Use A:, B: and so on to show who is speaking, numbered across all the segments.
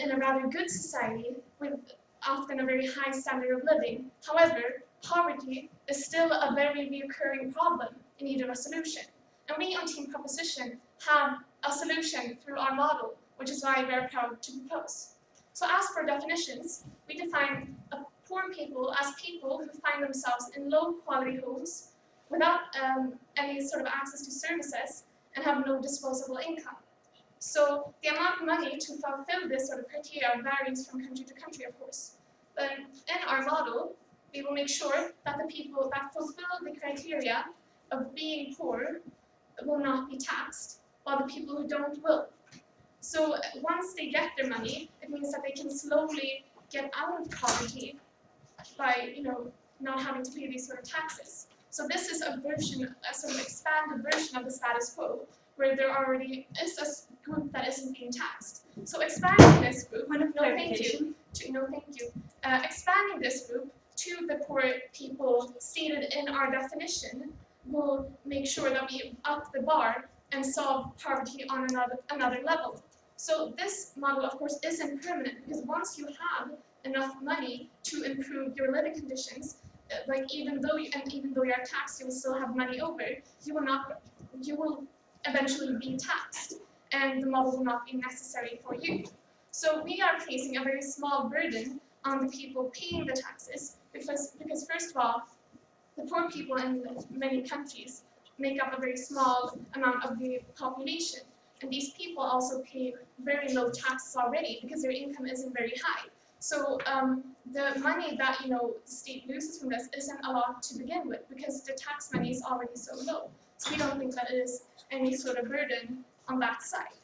A: in a rather good society with often a very high standard of living. However, poverty is still a very recurring problem in need of a solution. And we on Team Proposition have a solution through our model, which is why we are proud to propose. So as for definitions, we define poor people as people who find themselves in low quality homes without any sort of access to services and have no disposable income. So the amount of money to fulfill this sort of criteria varies from country to country, of course. But in our model, we will make sure that the people that fulfill the criteria of being poor will not be taxed, while the people who don't will. So once they get their money, it means that they can slowly get out of poverty by, not having to pay these sort of taxes. So this is a sort of expanded version of the status quo, where there already is a group that isn't being taxed. So expanding this group, expanding this group to the poor people stated in our definition will make sure that we up the bar and solve poverty on another level. So this model, of course, isn't permanent, because once you have enough money to improve your living conditions, even though you're taxed, you will still have money over. You will eventually be taxed, and the model will not be necessary for you. So we are placing a very small burden on the people paying the taxes, because first of all, the poor people in many countries make up a very small amount of the population, and these people also pay very low taxes already because their income isn't very high. So the money that the state loses from this isn't a lot to begin with, because the tax money is already so low. So we don't think that it is any sort of burden on that side.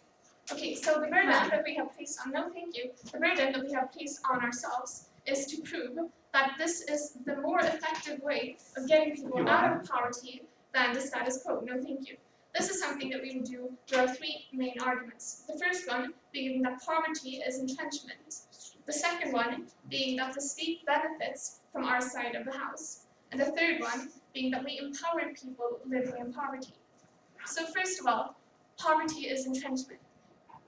A: Okay, so the burden that we have placed on, the burden that we have placed on ourselves is to prove that this is the more effective way of getting people out of poverty than the status quo. No, thank you. This is something that we will do through our three main arguments. The first one being that poverty is entrenchment. The second one being that the state benefits from our side of the house. And the third one being that we empower people living in poverty. So first of all, poverty is entrenchment.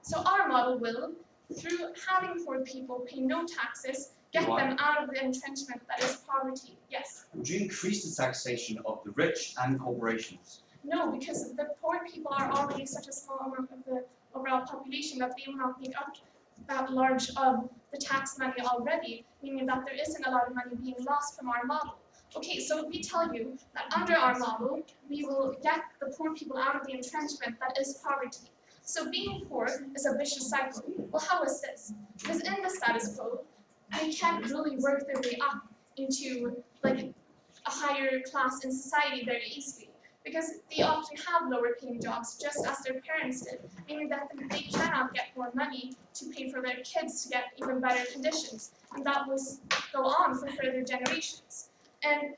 A: So our model will, through having poor people pay no taxes, get them out of the entrenchment that is poverty. Yes?
B: Would you increase the taxation of the rich and corporations?
A: No, because the poor people are already such a small amount of the overall population that they will not make up that large of the tax money already, meaning that there isn't a lot of money being lost from our model. Okay, so we tell you that under our model, we will get the poor people out of the entrenchment that is poverty. So being poor is a vicious cycle. Well, how is this? Because in the status quo, they can't really work their way up into like a higher class in society very easily, because they often have lower paying jobs just as their parents did, meaning that they cannot get more money to pay for their kids to get even better conditions, and that will go on for further generations. And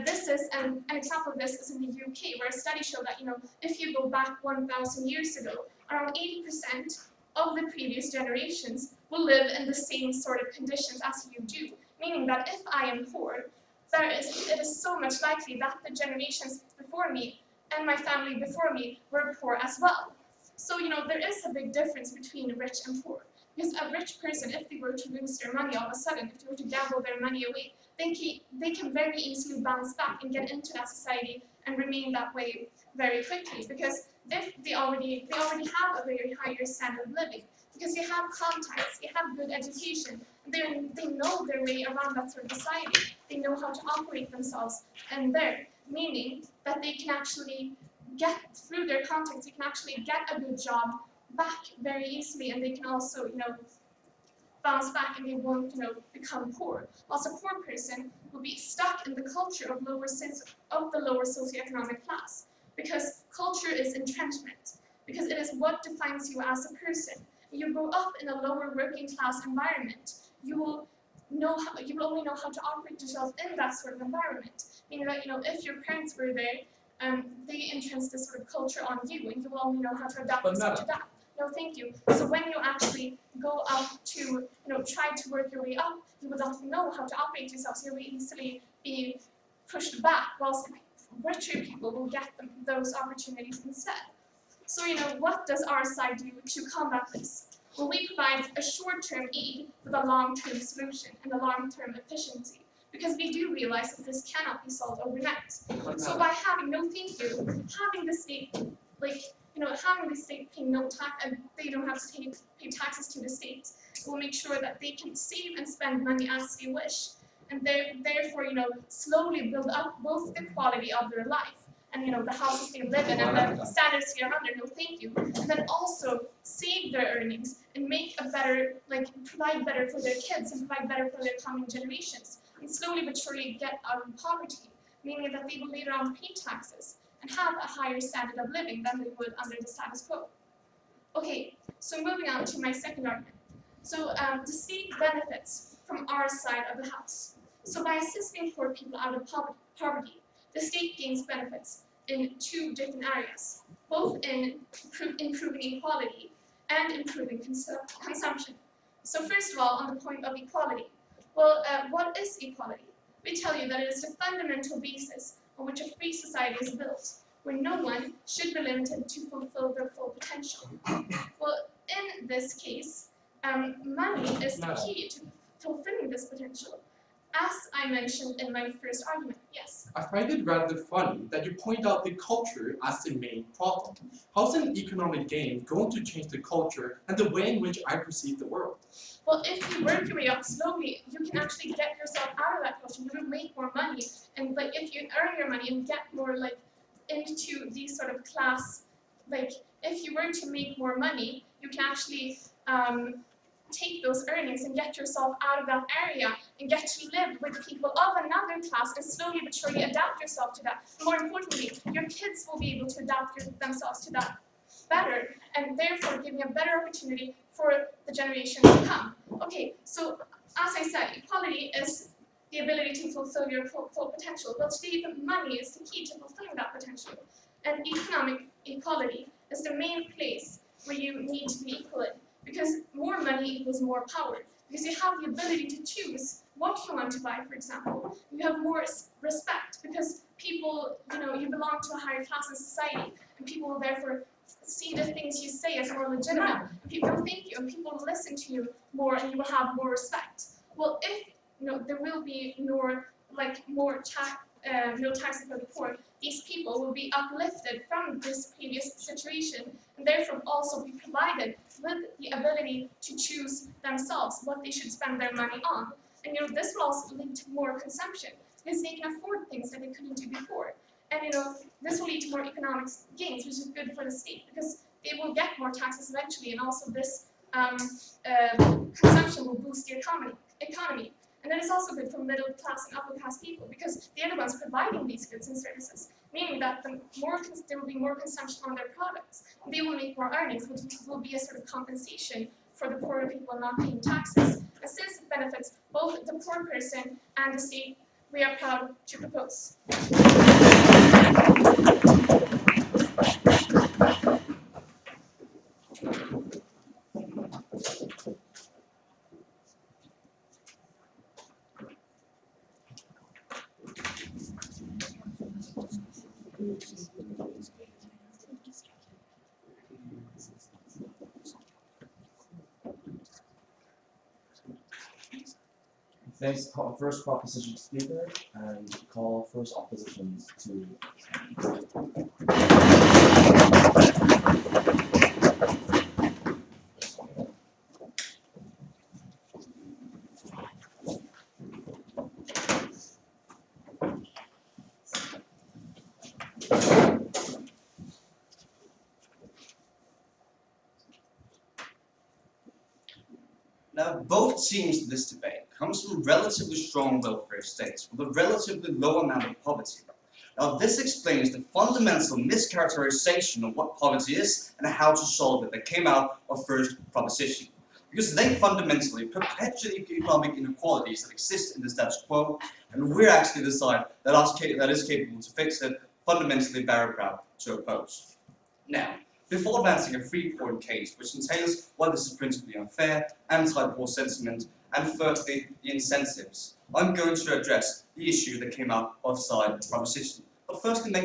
A: this is an example of this is in the UK, where a study showed that if you go back 1,000 years ago, around 80% of the previous generations will live in the same sort of conditions as you do, meaning that if I am poor, it is so much likely that the generations before me and my family before me were poor as well. So there is a big difference between rich and poor, because a rich person, if they were to lose their money all of a sudden, if they were to gamble their money away, they can very easily bounce back and get into that society and remain that way very quickly, because if they already have a very higher standard of living, because you have contacts, you have good education, they know their way around that sort of society, they know how to operate themselves and there, meaning that they can actually get through their contacts, they can actually get a good job back very easily, and they can also bounce back and they won't become poor. Whilst a poor person will be stuck in the culture of the lower socioeconomic class, because culture is entrenchment, because it is what defines you as a person. You grow up in a lower working class environment, you will only know how to operate yourself in that sort of environment. Meaning that if your parents were there, they entrenched this sort of culture on you, and you will only know how to adapt yourself to that. No, thank you. So when you actually go up to try to work your way up, you will not know how to operate yourself, so you will easily be pushed back, whilst richer people will get those opportunities instead. So what does our side do to combat this? Well, we provide a short-term aid with a long-term solution and a long-term efficiency, because we do realize that this cannot be solved overnight. So by having no thank you, having the state, having the state pay no tax, and they don't have to pay taxes to the state, will make sure that they can save and spend money as they wish, and therefore, slowly build up both the quality of their life and the houses they live in and the standards they are under, no thank you, and then also save their earnings and make a better, provide better for their kids and provide better for their coming generations, and slowly but surely get out of poverty, meaning that they will later on pay taxes and have a higher standard of living than they would under the status quo. Okay, so moving on to my second argument. So the state benefits from our side of the house. So by assisting poor people out of poverty, the state gains benefits in two different areas, both in improving equality and improving consumption. So first of all, on the point of equality, well, what is equality? We tell you that it is the fundamental basis on which a free society is built, where no one should be limited to fulfill their full potential. Well, in this case, money is the key to fulfilling this potential, as I mentioned in my first argument. Yes?
C: I find it rather funny that you point out the culture as the main problem. How's an economic gain going to change the culture and the way in which I perceive the world?
A: Well, if you work your way up slowly, you can actually get yourself out of that culture. You will make more money, and if you earn your money and get more into these sort of class, if you were to make more money, you can actually take those earnings and get yourself out of that area and get to live with people of another class and slowly but surely adapt yourself to that. More importantly, your kids will be able to adapt themselves to that better, and therefore giving a better opportunity for the generations to come. Okay, so as I said, equality is the ability to fulfill your full potential, but today the money is the key to fulfilling that potential. And economic equality is the main place where you need to be equal in, because more money equals more power, because you have the ability to choose what you want to buy, for example. You have more respect, because people, you belong to a higher class in society, and people will therefore see the things you say as more legitimate, and people will thank you, and people will listen to you more, and you will have more respect. Well, if there will be no taxes for the poor, these people will be uplifted from this previous situation, and therefore also be provided with the ability to choose themselves what they should spend their money on. And this will also lead to more consumption, because they can afford things that they couldn't do before. And this will lead to more economic gains, which is good for the state, because they will get more taxes eventually, and also this consumption will boost the economy. And that is also good for middle class and upper class people, because they're the ones providing these goods and services, meaning that there will be more consumption on their products. And they will make more earnings, which will be a sort of compensation for the poorer people not paying taxes. And since it benefits both the poor person and the state, we are proud to propose.
D: Thanks, first proposition speaker, and call first oppositions to.
B: Now, both teams in this debate comes from relatively strong welfare states with a relatively low amount of poverty. Now, this explains the fundamental mischaracterization of what poverty is and how to solve it that came out of first proposition. Because they fundamentally perpetuate the economic inequalities that exist in the status quo, and we're actually the side that is capable to fix it, fundamentally very proud to oppose. Now, before advancing a three-point case, which entails why this is principally unfair, anti-poor sentiment, and thirdly, the incentives, I'm going to address the issue that came out of side proposition. But firstly, let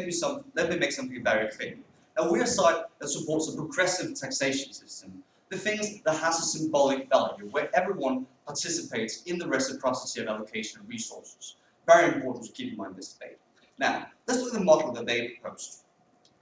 B: me make something very clear. Now, we're a side that supports a progressive taxation system, the things that has a symbolic value, where everyone participates in the reciprocity of allocation of resources. Very important to keep in mind this debate. Now, let's look at the model that they proposed.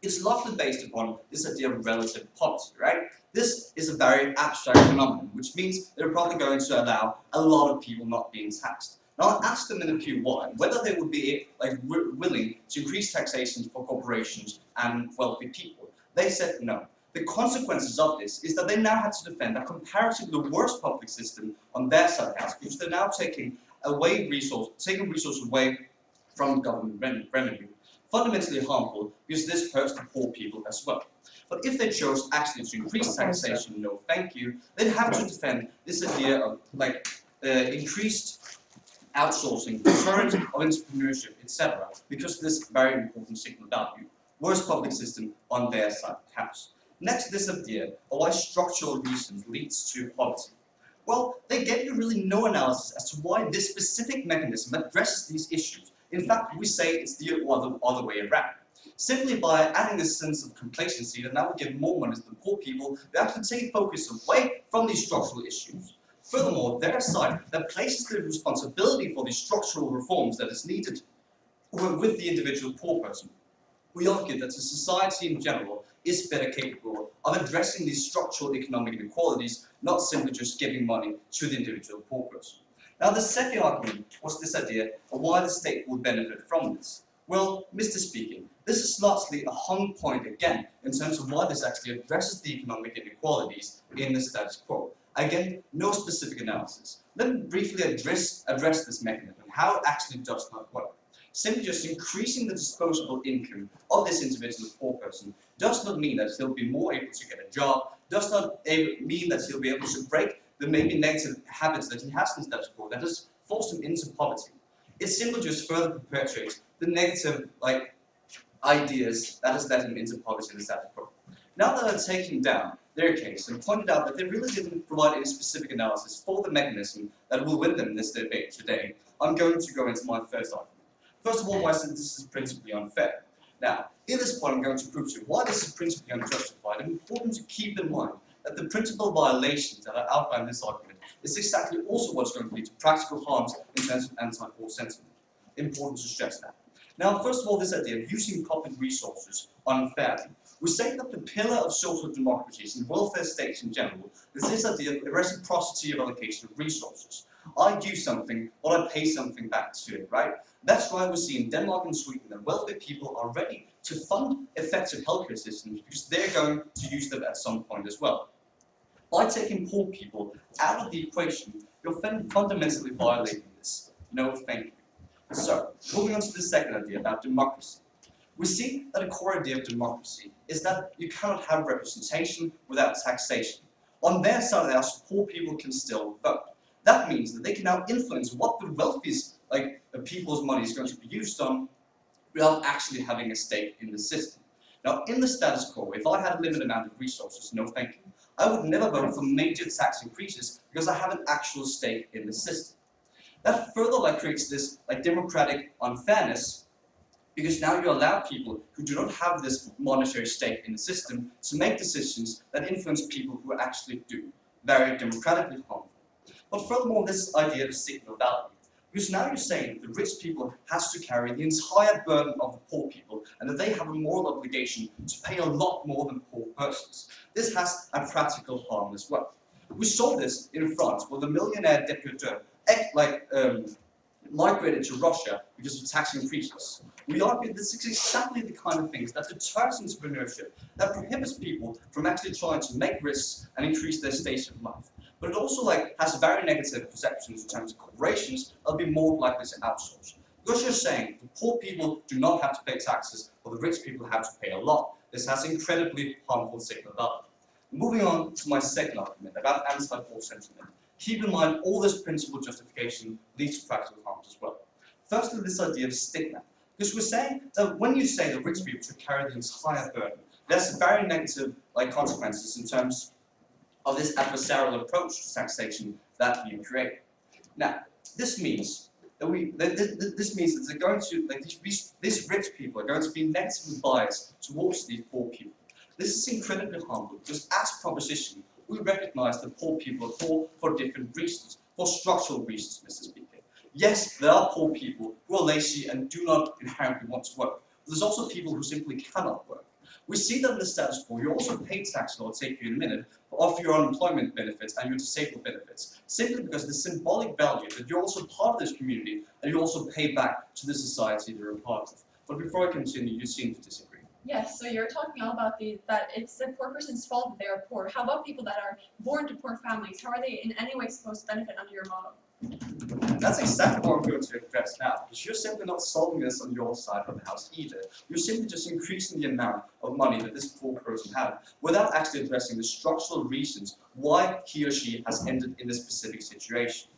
B: It's largely based upon this idea of relative poverty, right? This is a very abstract phenomenon, which means they're probably going to allow a lot of people not being taxed. Now, I asked them in the Q1 whether they would be willing to increase taxation for corporations and wealthy people. They said no. The consequences of this is that they now have to defend a comparatively worse public system on their side of the house, because they're now taking resources away from government revenue. Fundamentally harmful, because this hurts the poor people as well. But if they chose actually to increase taxation, no thank you, they'd have to defend this idea of increased outsourcing, returns of entrepreneurship, etc., because of this very important signal value. Worse public system on their side of the house. Next, this idea of why structural reasons leads to poverty. Well, they gave you really no analysis as to why this specific mechanism addresses these issues. In fact, we say it's the other way around. Simply by adding a sense of complacency that now we give more money to the poor people, they actually take focus away from these structural issues. Furthermore, their side that places the responsibility for these structural reforms that is needed with the individual poor person. We argue that the society in general is better capable of addressing these structural economic inequalities, not simply just giving money to the individual poor person. Now, the second argument was this idea of why the state would benefit from this. Well, Mr. Speaking, this is largely a hung point again in terms of why this actually addresses the economic inequalities in the status quo. Again, no specific analysis. Let me briefly address this mechanism, how it actually does not work. Simply just increasing the disposable income of this individual poor person does not mean that he'll be more able to get a job, does not mean that he'll be able to break the maybe negative habits that he has in status quo that has forced him into poverty. It simply just further perpetuates the negative ideas that has led him into poverty in the status quo. Now that I've taken down their case and pointed out that they really didn't provide any specific analysis for the mechanism that will win them in this debate today, I'm going to go into my first argument. First of all, why this is principally unfair. Now, in this point, I'm going to prove to you why this is principally unjustified, and important to keep in mind that the principal violations that are outlined in this argument is exactly also what's going to lead to practical harms in terms of anti-poor sentiment. Important to stress that. Now, first of all, this idea of using public resources unfairly. We say that the pillar of social democracies and welfare states in general is this idea of reciprocity of allocation of resources. I do something, or I pay something back to it, right? That's why we see in Denmark and Sweden that wealthy people are ready to fund effective healthcare systems because they're going to use them at some point as well. By taking poor people out of the equation, you're fundamentally violating this. No, thank you. So, moving on to the second idea about democracy. We see that a core idea of democracy is that you cannot have representation without taxation. On their side of the house, poor people can still vote. That means that they can now influence what the wealthiest people's money is going to be used on without actually having a stake in the system. Now, in the status quo, if I had a limited amount of resources, no thank you, I would never vote for major tax increases because I have an actual stake in the system. That further creates this democratic unfairness, because now you allow people who do not have this monetary stake in the system to make decisions that influence people who actually do. Very democratically harmful. But furthermore, this idea of signal value. Because now you're saying that the rich people has to carry the entire burden of the poor people and that they have a moral obligation to pay a lot more than poor persons. This has a practical harm as well. We saw this in France where the millionaire deputeur migrated to Russia because of tax increases. We argue this is exactly the kind of things that deters entrepreneurship, that prohibits people from actually trying to make risks and increase their state of life. But it also has very negative perceptions in terms of corporations that'll be more likely to outsource. Because you're saying the poor people do not have to pay taxes, or the rich people have to pay a lot. This has incredibly harmful signal value. Moving on to my second argument about anti-poor sentiment. Keep in mind all this principle justification leads to practical harms as well. Firstly, this idea of stigma. Because we're saying that when you say the rich people should carry the entire burden, there's very negative consequences in terms of this adversarial approach to taxation that you create. Now, this means that they're going to these rich people are going to be negatively biased towards these poor people. This is incredibly harmful because, as proposition, we recognize that poor people are poor for different reasons, for structural reasons, Mr. Speaker. Yes, there are poor people who are lazy and do not inherently want to work. But there's also people who simply cannot work. We see that in the status quo, you also pay tax, and I'll take you in a minute, of your unemployment benefits and your disabled benefits, simply because of the symbolic value that you're also part of this community and you also pay back to the society that you're a part of. But before I continue, you seem to disagree.
E: Yes, so you're talking all about that it's the poor person's fault that they are poor. How about people that are born to poor families? How are they in any way supposed to benefit under your model?
B: That's exactly what I'm going to address now, because you're simply not solving this on your side of the house either. You're simply just increasing the amount of money that this poor person has, without actually addressing the structural reasons why he or she has ended in this specific situation.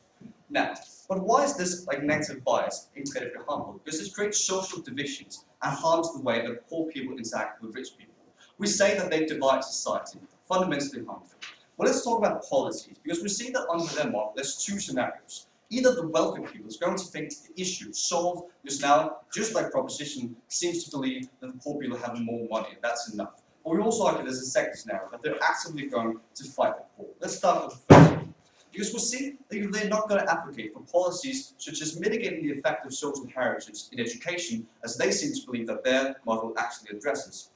B: Now, but why is this negative bias incredibly harmful? Because it creates social divisions and harms the way that poor people interact with rich people. We say that they divide society, fundamentally harmful. Well, let's talk about policies, because we see that under their model, there's two scenarios. Either the wealthy people is going to think the issue solved, because now, just like proposition, seems to believe that the poor people have more money, and that's enough. But we also argue there's a second scenario, that they're actively going to fight the poor. Let's start with the first one. Because we see that they're not going to advocate for policies such as mitigating the effect of social heritage in education, as they seem to believe that their model actually addresses.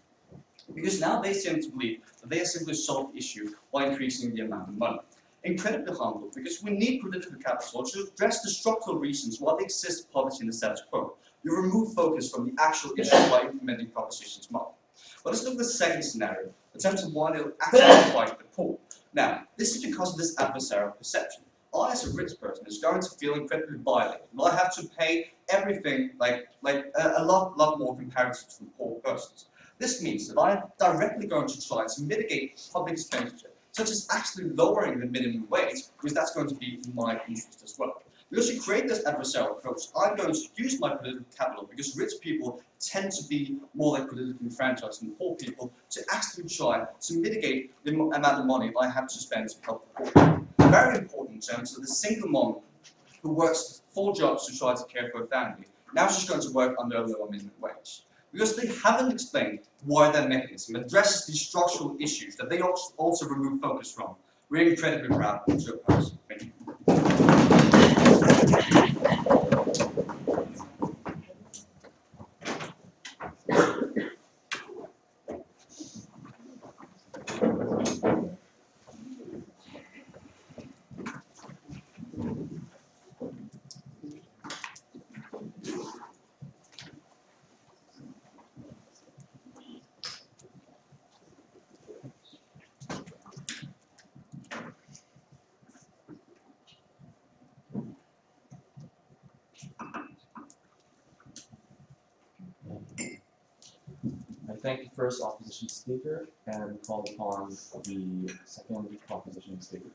B: Because now they seem to believe that they simply solve the issue by increasing the amount of money. Incredibly harmful, because we need political capital to address the structural reasons why there exists poverty in the status quo. You remove focus from the actual issue by implementing propositions model. But let's look at the second scenario, in terms of why they'll actually fight the poor. Now, this is because of this adversarial perception. I, as a rich person, is going to feel incredibly violated. Well, I have to pay everything a lot more comparative to the poor persons. This means that I am directly going to try to mitigate public expenditure, such as actually lowering the minimum wage, because that's going to be in my interest as well. Because you create this adversarial approach, I'm going to use my political capital, because rich people tend to be more like politically enfranchised than poor people, to actually try to mitigate the amount of money I have to spend to help the poor. Very important in terms of the single mom who works 4 jobs to try to care for her family. Now she's going to work under a lower minimum wage. Because they haven't explained why their mechanism addresses these structural issues that they also remove focus from. We're incredibly proud to oppose. Thank you.
D: I thank the first opposition speaker and call upon the second opposition speaker.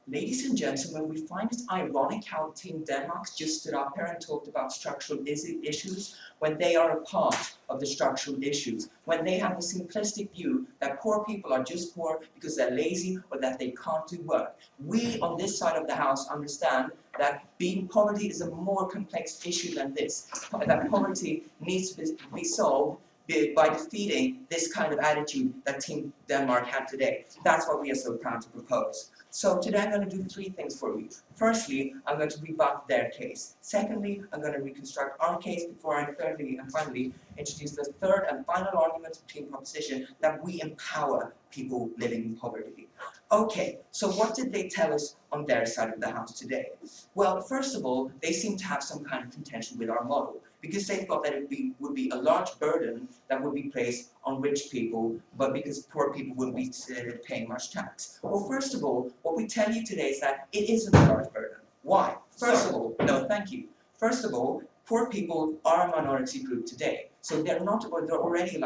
F: Ladies and gentlemen, we find it ironic how Team Denmark just stood up here and talked about structural issues when they are a part of the structural issues, when they have the simplistic view that poor people are just poor because they're lazy or that they can't do work. We on this side of the house understand that being poverty is a more complex issue than this, that poverty needs to be solved by defeating this kind of attitude that Team Denmark had today. That's what we are so proud to propose. So today I'm going to do 3 things for you. Firstly, I'm going to rebut their case. Secondly, I'm going to reconstruct our case before I thirdly and finally introduce the third and final argument of Team Proposition, that we empower people living in poverty. Okay, so what did they tell us on their side of the house today? Well, first of all, they seem to have some kind of contention with our model, because they thought that it would be a large burden that would be placed on rich people, but because poor people wouldn't be paying much tax. Well, first of all, what we tell you today is that it isn't a large burden. Why? First of all, no, thank you. First of all, poor people are a minority group today, so they're already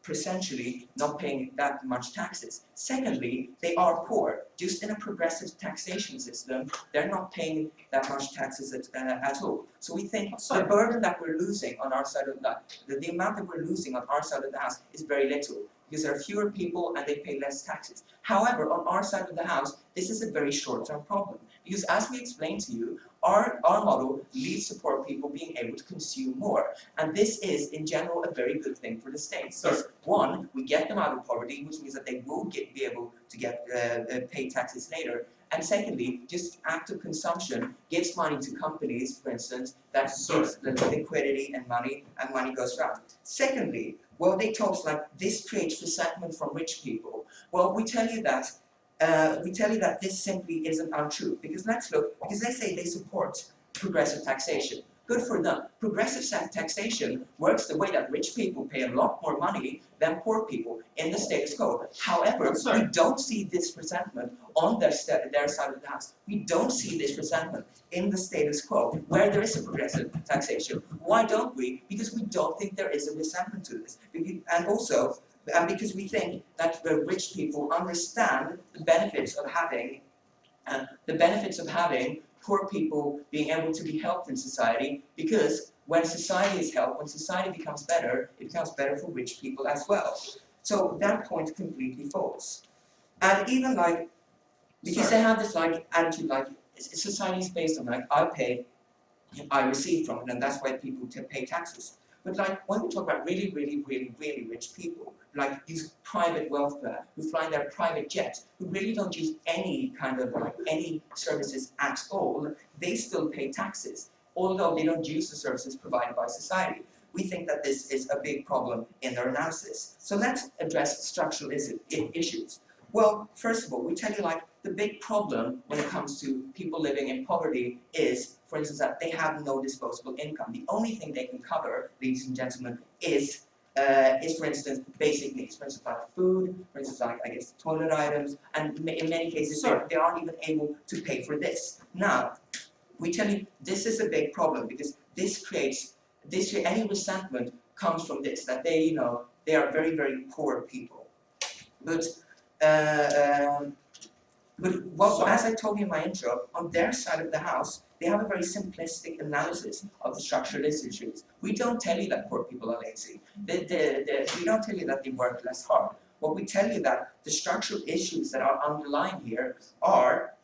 F: essentially not paying that much taxes. Secondly, they are poor. Just in a progressive taxation system, they're not paying that much taxes at all. So we think the burden that we're losing on our side of the amount that we're losing on our side of the house is very little. because there are fewer people and they pay less taxes. However, on our side of the house, this is a very short-term problem, because as we explained to you, our model leads to poor people being able to consume more. And this is, in general, a very good thing for the state. So, one, we get them out of poverty, which means that they will be able to pay taxes later. And secondly, just active consumption gives money to companies, for instance, that gives the liquidity and money goes around. Secondly, well, they talk like this creates resentment from rich people. Well, we tell you that this simply isn't untrue, because let's look, because they say they support progressive taxation. Good for them. Progressive taxation works the way that rich people pay a lot more money than poor people in the status quo. However, we don't see this resentment on their side of the house. We don't see this resentment in the status quo, where there is a progressive taxation. Why don't we? Because we don't think there is a resentment to this. And also, because we think that the rich people understand the benefits of having poor people being able to be helped in society, because when society is helped, when society becomes better, it becomes better for rich people as well. So that point completely false. And even like, because they have this like attitude like, society is based on like, I pay, I receive from it, and that's why people pay taxes. But like, when we talk about really, really, really, really rich people, like these private wealth who fly in their private jet, who really don't use any kind of like any services at all, they still pay taxes, although they don't use the services provided by society. We think that this is a big problem in their analysis. So let's address structural issues. Well, first of all, we tell you like the big problem when it comes to people living in poverty is, for instance, that they have no disposable income. The only thing they can cover, ladies and gentlemen, is for instance, basic needs. For instance, like food, for instance, like, I guess, toilet items, and in many cases, they aren't even able to pay for this. Now, we tell you, this is a big problem, because this creates, any resentment comes from this, that they, you know, they are very, very poor people. But as I told you in my intro, on their side of the house, they have a very simplistic analysis of the structural issues. We don't tell you that poor people are lazy. We don't tell you that they work less hard. What we tell you that the structural issues that are underlying here are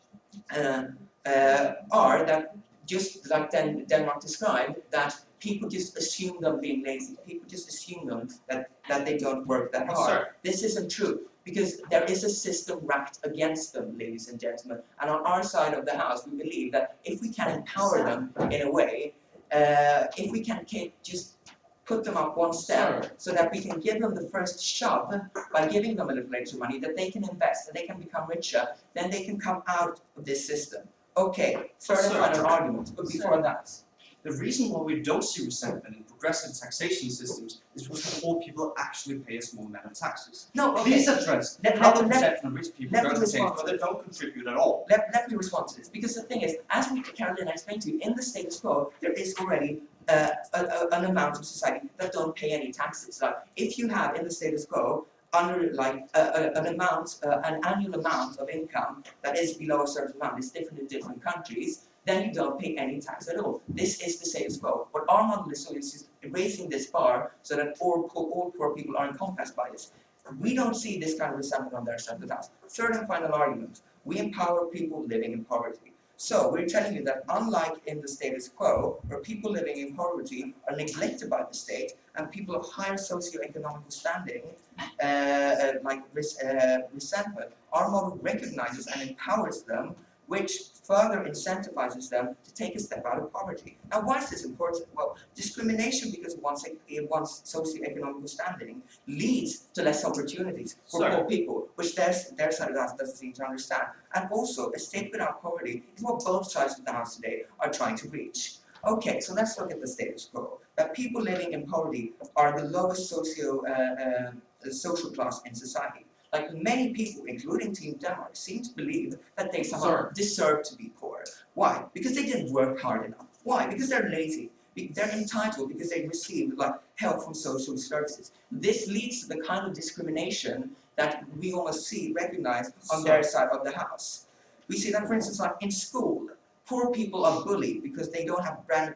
F: that, just like Denmark described, that people just assume them being lazy. People just assume them that they don't work that hard. This isn't true, because there is a system racked against them, ladies and gentlemen. And on our side of the house, we believe that if we can empower them in a way, if we can just put them up one step, so that we can give them the first shove by giving them a little extra money, that they can invest, that they can become richer, then they can come out of this system. Okay, third and final argument, but before that.
B: The reason why we don't see resentment in progressive taxation systems is because the poor people actually pay a small amount of taxes.
F: No, okay.
B: Please address how the perception of rich people goes to change, but they don't contribute at all.
F: Let me respond to this, because the thing is, as Carolina explained to you, in the status quo, there is already an amount of society that don't pay any taxes. Like, if you have in the status quo under like an annual amount of income that is below a certain amount, it's different in different countries, then you don't pay any tax at all. This is the status quo. What our model is doing is raising this bar so that all poor people are encompassed by this. We don't see this kind of resentment on their side of the house. Third and final argument, we empower people living in poverty. So we're telling you that unlike in the status quo, where people living in poverty are neglected by the state, and people of higher socioeconomic standing, resentment, our model recognizes and empowers them, which further incentivizes them to take a step out of poverty. Now, why is this important? Well, discrimination because of one's socioeconomic standing leads to less opportunities for poor people, which their side of the house doesn't seem to understand. And also, a state without poverty is what both sides of the house today are trying to reach. Okay, so let's look at the status quo. That people living in poverty are the lowest social class in society. Like, many people, including Team Denmark, seem to believe that they somehow deserve to be poor. Why? Because they didn't work hard enough. Why? Because they're lazy. They're entitled because they received like help from social services. This leads to the kind of discrimination that we almost recognize on their side of the house. We see that, for instance, like in school, poor people are bullied because they don't have brand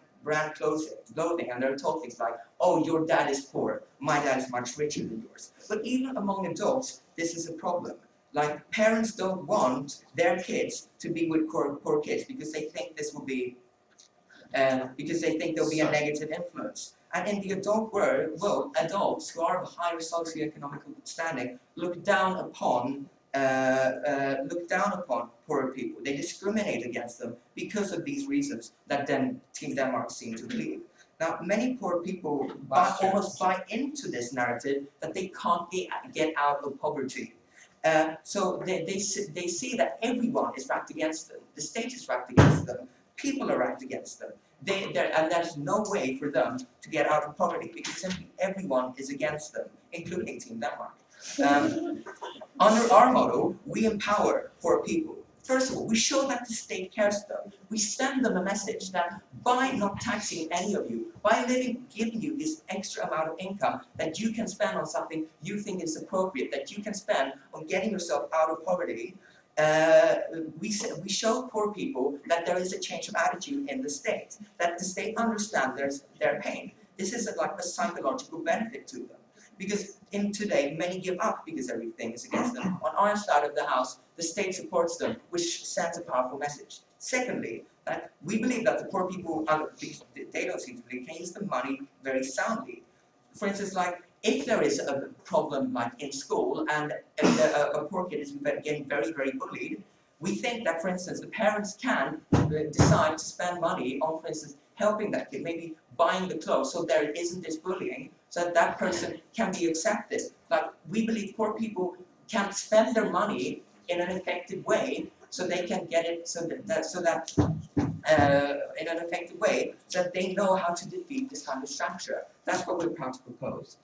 F: clothing, and they're told things like, "Oh, your dad is poor." my dad is much richer than yours. But even among adults, this is a problem. Like, parents don't want their kids to be with poor kids because they think this will be, because they think there'll be a negative influence. And in the adult world, adults who are of a higher socioeconomic standing look down upon poorer people. They discriminate against them because of these reasons that then Team Denmark seem to believe. Now, many poor people almost buy into this narrative that they can't get out of poverty. So they see that everyone is racked against them. The state is racked against them. People are racked against them. And there's no way for them to get out of poverty because simply everyone is against them, including Team Denmark. Under our motto, we empower poor people. First of all, we show that the state cares for them. We send them a message that by not taxing any of you, by giving you this extra amount of income that you can spend on something you think is appropriate, that you can spend on getting yourself out of poverty, we show poor people that there is a change of attitude in the state, that the state understands their pain. This is like a psychological benefit to them. Because in today, many give up because everything is against them. On our side of the house, the state supports them, which sends a powerful message. Secondly, that we believe that the poor people, they don't seem to believe, can use the money very soundly. For instance, like, if there is a problem like in school and a poor kid is getting very, very bullied, we think that, for instance, the parents can decide to spend money on, for instance, helping that kid, maybe buying the clothes so there isn't this bullying, so that that person can be accepted. Like, we believe poor people can spend their money in an effective way, so they can get it, in an effective way, so that they know how to defeat this kind of structure. That's what we're proud to propose.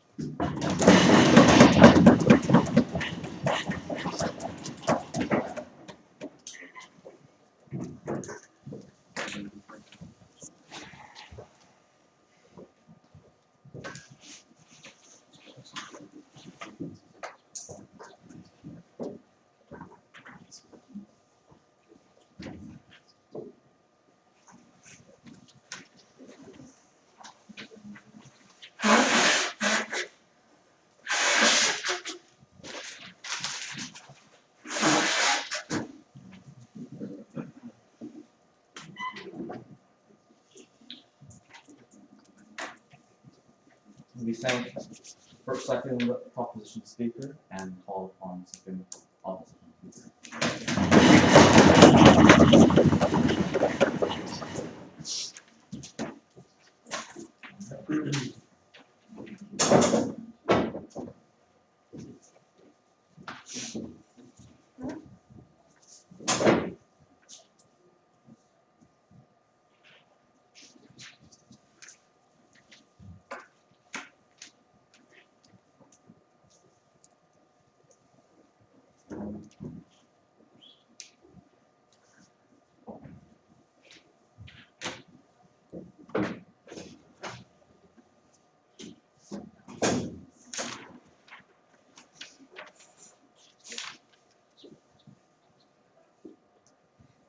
D: We thank first, second proposition speaker and call upon second opposition speaker.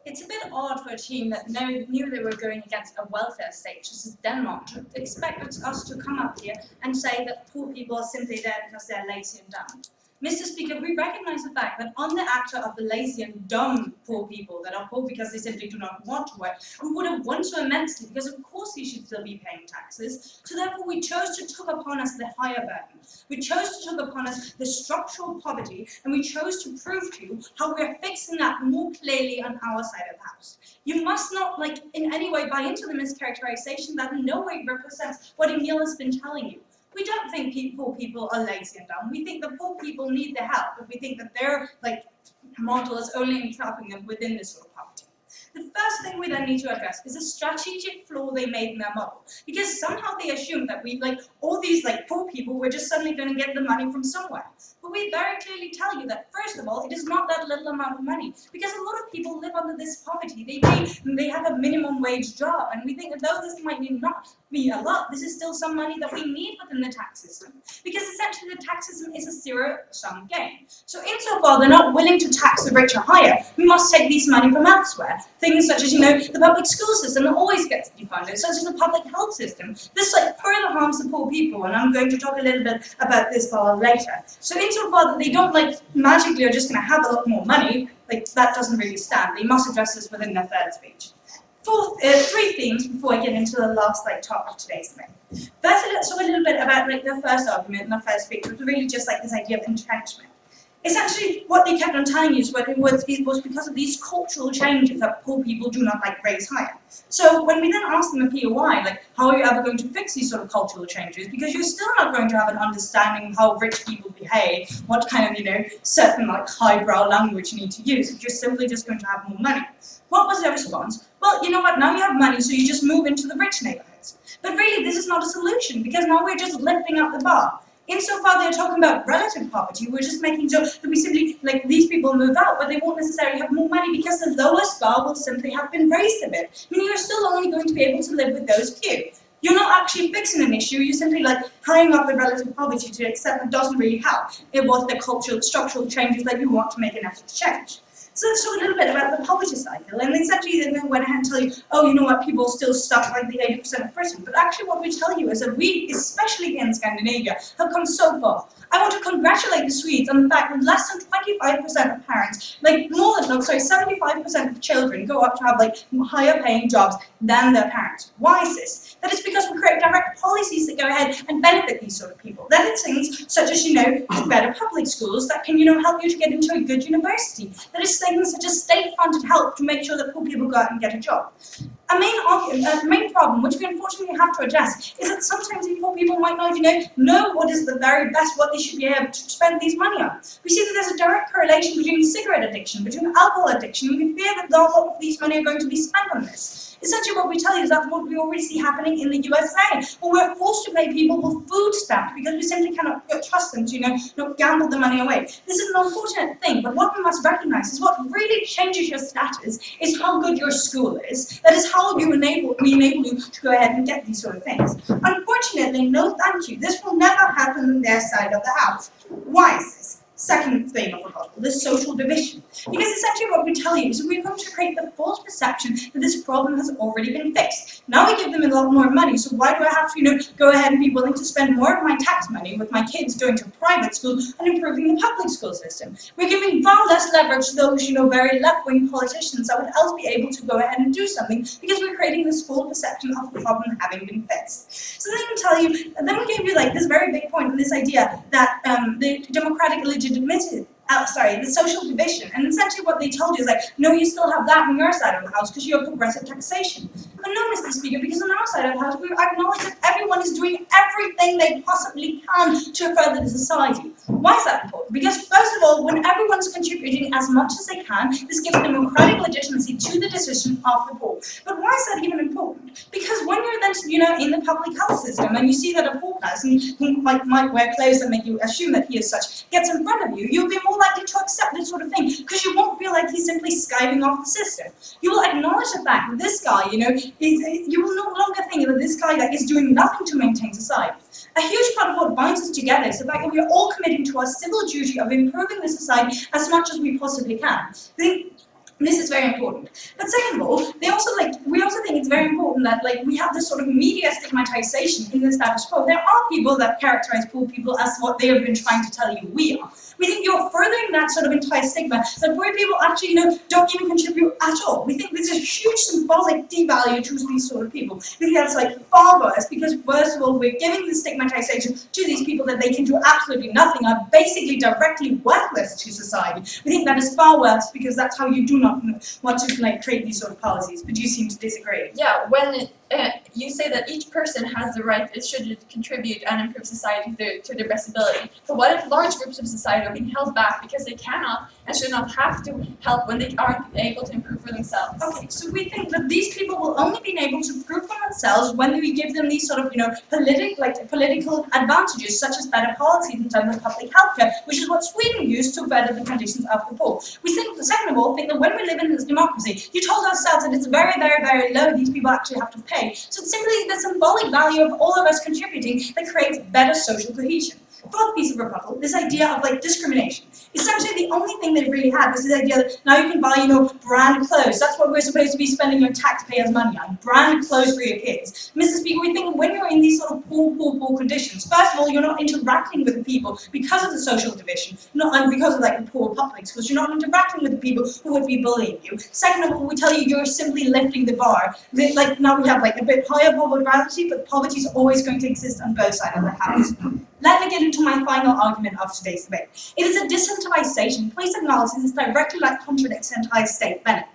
G: It's a bit odd for a team that knew they were going against a welfare state, such as Denmark, to expect us to come up here and say that poor people are simply there because they're lazy and dumb. Mr. Speaker, we recognize the fact that on the actor of the lazy and dumb poor people that are poor because they simply do not want to work, we would have won so immensely because of course you should still be paying taxes. So therefore we chose to take upon us the higher burden. We chose to take upon us the structural poverty, and we chose to prove to you how we're fixing that more clearly on our side of the house. You must not, in any way buy into the mischaracterization that in no way represents what Emil has been telling you. We don't think poor people are lazy and dumb. We think that poor people need the help, but we think that their model is only entrapping them within this sort of poverty. The first thing we then need to address is a strategic flaw they made in their model, because somehow they assumed that all these poor people were just suddenly going to get the money from somewhere. But we very clearly tell you that, first of all, it is not that little amount of money, because a lot of people live under this poverty. They have a minimum wage job, and we think that though this might not be a lot, this is still some money that we need within the tax system, because essentially the tax system is a zero-sum game. So insofar they're not willing to tax the rich or higher, we must take this money from elsewhere. Things such as, the public school system that always gets defunded, such as the public health system. This further harms the poor people, and I'm going to talk a little bit about this later. So insofar that they don't magically are just going to have a lot more money, that doesn't really stand. They must address this within their third speech. Three themes before I get into the last talk of today's thing. First, let's talk a little bit about the first argument in the first speech, which was really just this idea of entrenchment. Essentially, what they kept on telling you was because of these cultural changes that poor people do not raise higher. So when we then asked them a POI, how are you ever going to fix these sort of cultural changes? Because you're still not going to have an understanding of how rich people behave, what kind of, certain highbrow language you need to use, if you're simply just going to have more money. What was their response? Well, you know what, now you have money, so you just move into the rich neighborhoods. But really, this is not a solution, because now we're just lifting up the bar. Insofar they're talking about relative poverty, we're just making sure that we simply, these people move out, but they won't necessarily have more money because the lowest bar will simply have been raised a bit. Meaning you're still only going to be able to live with those few. You're not actually fixing an issue, you're simply hurrying up the relative poverty to accept that doesn't really help. It was the cultural, structural changes that you want to make an effort to change. So let's talk a little bit about the poverty cycle, and essentially they went ahead and tell you, oh, you know what, people still stuck the 80% of Britain. But actually what we tell you is that we, especially in Scandinavia, have come so far. I want to congratulate the Swedes on the fact that less than 25% of parents, 75% of children go up to have higher paying jobs than their parents. Why is this? That is because we create direct policies that go ahead and benefit these sort of people. That is things such as, better public schools that can, help you to get into a good university. That is things such as state-funded help to make sure that poor people go out and get a job. A main problem, which we unfortunately have to address, is that sometimes these poor people might not know what is the very best, what they should be able to spend these money on. We see that there's a direct correlation between cigarette addiction, between alcohol addiction, and we fear that a lot of these money are going to be spent on this. Essentially what we tell you is that's what we already see happening in the USA, where we're forced to pay people with food stamps because we simply cannot trust them to gamble the money away. This is an unfortunate thing, but what we must recognize is what really changes your status is how good your school is. That is how we enable you to go ahead and get these sort of things. Unfortunately, no thank you. This will never happen on their side of the house. Why is this? Second thing of the puzzle, the social division. Because essentially what we tell you is we're going to create the false perception that this problem has already been fixed. Now we give them a lot more money, so why do I have to go ahead and be willing to spend more of my tax money with my kids going to private school and improving the public school system? We're giving far less leverage to those very left-wing politicians that would else be able to go ahead and do something because we're creating this false perception of the problem having been fixed. So then we tell you, and then we gave you this very big point on this idea that the democratic the social division, and essentially what they told you is no, you still have that on your side of the house because you have progressive taxation. But no, Mr. Speaker, because on our side of the house we acknowledge that everyone is doing everything they possibly can to further the society. Why is that important? Because first of all, when everyone's contributing as much as they can, this gives democratic legitimacy to the decision of the poor. But why is that even important? Because when you're then, in the public health system and you see that a poor person who might wear clothes that make you assume that he is such gets in front of you, you'll be more likely to accept this sort of thing because you won't feel like he's simply skiving off the system. You will acknowledge the fact that this guy, you will no longer think that this guy is doing nothing to maintain society. A huge part of what binds us together is the fact that we are all committing to our civil duty of improving the society as much as we possibly can. This is very important. But second of all, we also think it's very important that we have this sort of media stigmatization in the status quo. There are people that characterize poor people as what they have been trying to tell you we are. We think you're furthering that sort of entire stigma that poor people actually, don't even contribute at all. We think this is a huge symbolic devalue to these sort of people. We think that's far worse because first of all, we're giving the stigmatization to these people that they can do absolutely nothing, are basically directly worthless to society. We think that is far worse because that's how you do not want to create these sort of policies. But you seem to disagree.
E: Yeah, when you say that each person has the right, it should contribute and improve society to their best ability. But what if large groups of society are being held back because they cannot and should not have to help when they aren't able to improve for themselves?
G: Okay, so we think that these people will only be able to improve for themselves when we give them these sort of, political advantages, such as better policies in terms of public healthcare, which is what Sweden used to better the conditions of the poor. We think, second of all, think that when we live in this democracy, you told ourselves that it's very, very, very low these people actually have to pay. So it's simply the symbolic value of all of us contributing that creates better social cohesion. Fourth piece of rebuttal, this idea of discrimination. Essentially, the only thing they really had was this idea that now you can buy, brand clothes. That's what we're supposed to be spending your taxpayers' money on, brand clothes for your kids. Mr. Speaker, we think when you're in these sort of poor conditions, first of all, you're not interacting with the people because of the social division, and because of the poor publics, because you're not interacting with the people who would be bullying you. Second of all, we tell you you're simply lifting the bar. Now we have a bit higher poverty, but poverty is always going to exist on both sides of the house. Let me get into my final argument of today's debate. It is a disincentivization. Please acknowledge this directly contradicts anti-state benefit.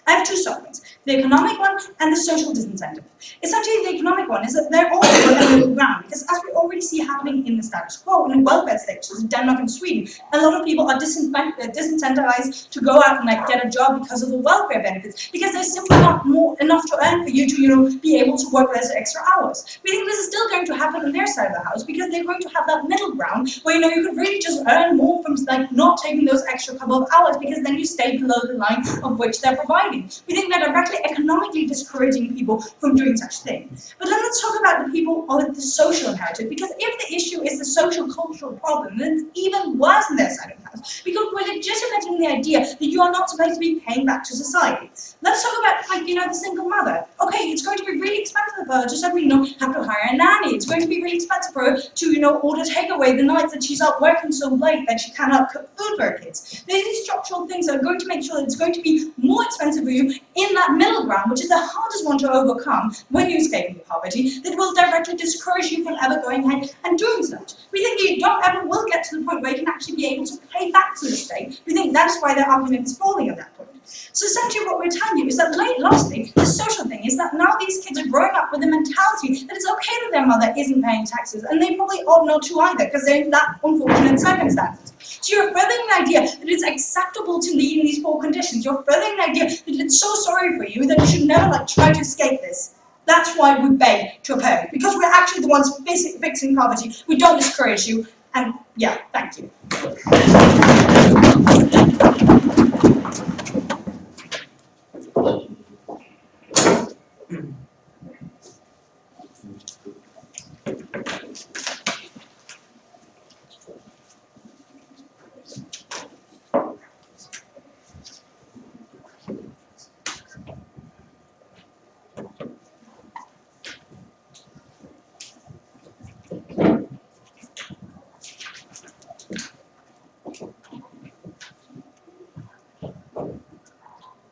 G: I have two subpoints, the economic one and the social disincentive. Essentially, the economic one is that they're all on the middle ground, because as we already see happening in the status quo, in the welfare states, in Denmark and Sweden, a lot of people are disincentivized to go out and get a job because of the welfare benefits, because there's simply not enough to earn for you to be able to work those extra hours. We think this is still going to happen on their side of the house, because they're going to have that middle ground where you could really just earn more from not taking those extra couple of hours, because then you stay below the line of which they're providing. We think they're directly economically discouraging people from doing such things. But then let's talk about the people with the social imperative, because if the issue is the social cultural problem, then it's even worse on their side of the house, because we're legitimating the idea that you are not supposed to be paying back to society. Let's talk about the single mother. Okay, it's going to be really expensive for her to suddenly have to hire a nanny. It's going to be really expensive for her to order takeaway the nights that she's out working so late that she cannot cook food for her kids. There's these structural things that are going to make sure that it's going to be more expensive for you in that middle ground, which is the hardest one to overcome when you escape into poverty, that will directly discourage you from ever going ahead and doing such. We think you don't ever will get to the point where you can actually be able to pay back to the state. We think that's why their argument is falling at that point. So essentially what we're telling you is that lastly, the social thing is that now these kids are growing up with the mentality that it's okay that their mother isn't paying taxes, and they probably ought not to either, because they're in that unfortunate circumstances. So you're furthering the idea that it's acceptable to live in these poor conditions. You're furthering the idea that it's so sorry for you that you should never try to escape this. That's why we beg to oppose, because we're actually the ones fixing poverty. We don't discourage you, and yeah, thank you.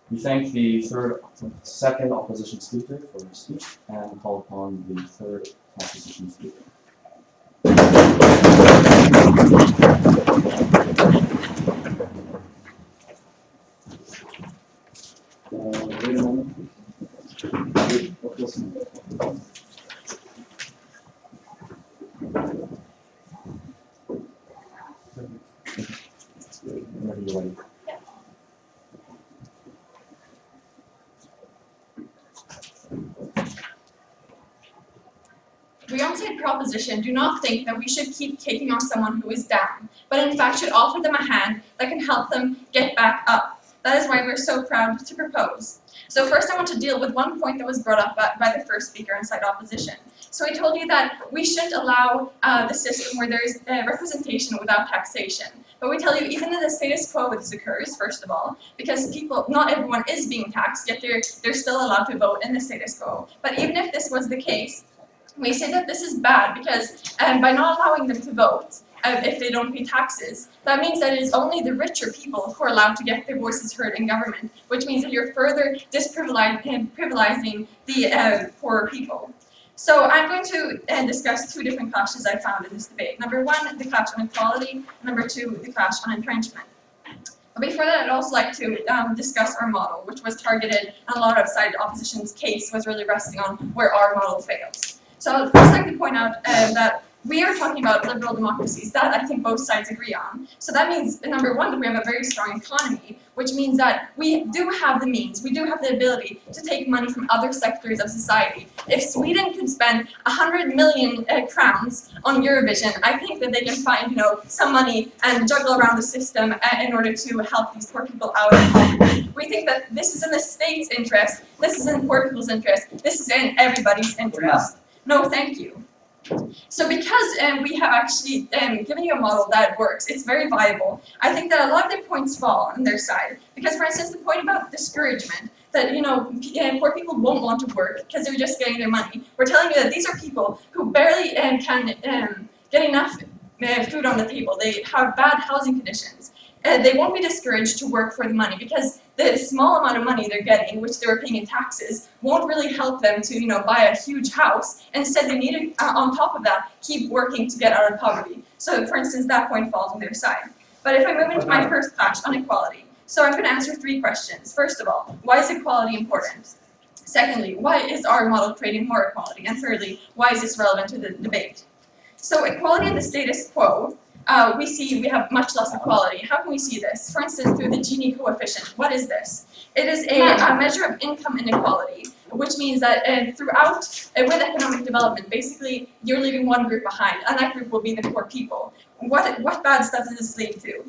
D: We thank the second opposition speaker for her speech and call upon the third opposition speaker. Wait a moment. Whenever you're ready.
E: We on side proposition do not think that we should keep taking on someone who is down, but in fact should offer them a hand that can help them get back up. That is why we're so proud to propose. So first I want to deal with one point that was brought up by the first speaker on side opposition. So I told you that we shouldn't allow the system where there's representation without taxation. But we tell you, even in the status quo this occurs, first of all, because not everyone is being taxed, yet they're still allowed to vote in the status quo. But even if this was the case, we say that this is bad because by not allowing them to vote, if they don't pay taxes, that means that it is only the richer people who are allowed to get their voices heard in government, which means that you're further privileging the poorer people. So I'm going to discuss two different clashes I found in this debate. Number one, the clash on equality. Number two, the clash on entrenchment. Before that, I'd also like to discuss our model, which was targeted, and a lot of side opposition's case was really resting on where our model fails. So I'd first like to point out that we are talking about liberal democracies. That I think both sides agree on. So that means, number one, that we have a very strong economy, which means that we do have the means, we do have the ability to take money from other sectors of society. If Sweden could spend 100 million crowns on Eurovision, I think that they can find, some money and juggle around the system in order to help these poor people out of poverty. We think that this is in the state's interest, this is in poor people's interest, this is in everybody's interest. No, thank you. So because we have actually given you a model that works, it's very viable, I think that a lot of their points fall on their side. Because for instance, the point about discouragement, that poor people won't want to work because they're just getting their money. We're telling you that these are people who barely can get enough food on the table. They have bad housing conditions. They won't be discouraged to work for the money because the small amount of money they're getting, which they were paying in taxes, won't really help them to buy a huge house. Instead, they need to, on top of that, keep working to get out of poverty. So, for instance, that point falls on their side. But if I move into my first clash on equality, so I'm going to answer 3 questions. First of all, why is equality important? Secondly, why is our model creating more equality? And thirdly, why is this relevant to the debate? So, equality in the status quo. We have much less equality. How can we see this? For instance, through the Gini coefficient. What is this? It is a measure of income inequality, which means that with economic development, basically you're leaving one group behind, and that group will be the poor people. What bad stuff does this lead to?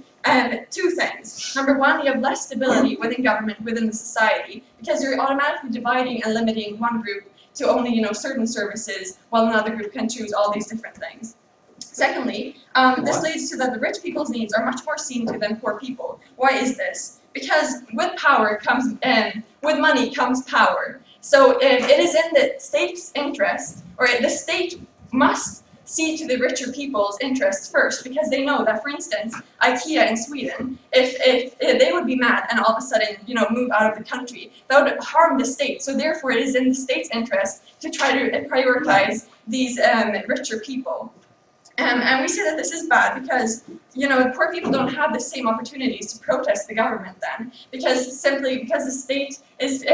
E: 2 things. Number one, you have less stability within government, within the society, because you're automatically dividing and limiting one group to only certain services, while another group can choose all these different things. Secondly, this leads to that the rich people's needs are much more seen to than poor people. Why is this? Because with power comes, with money comes power. So it is in the state's interest, or the state must see to the richer people's interests first, because they know that, for instance, IKEA in Sweden, if they would be mad and all of a sudden, move out of the country, that would harm the state. So therefore, it is in the state's interest to try to prioritize these richer people. And we say that this is bad because, poor people don't have the same opportunities to protest the government then, because the state is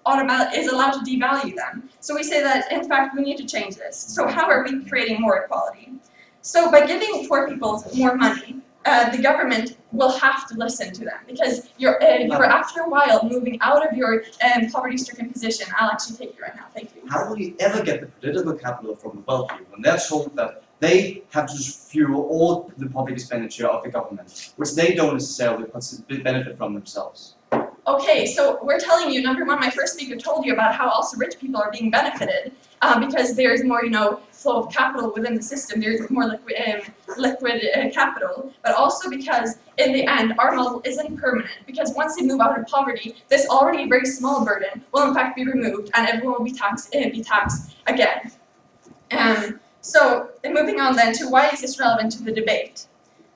E: allowed to devalue them. So we say that, in fact, we need to change this. So how are we creating more equality? So by giving poor people more money, the government will have to listen to them, because you're after a while moving out of your poverty-stricken position. I'll actually take you right now. Thank you.
B: How will you ever get the political capital from the wealthy when they're told that they have to fuel all the public expenditure of the government, which they don't necessarily benefit from themselves?
E: Okay, so we're telling you, number one, my first speaker told you about how also rich people are being benefited because there's more, flow of capital within the system. There's more liquid capital, but also because in the end, our model isn't permanent, because once they move out of poverty, this already very small burden will in fact be removed, and everyone will be taxed again. So moving on then to why is this relevant to the debate?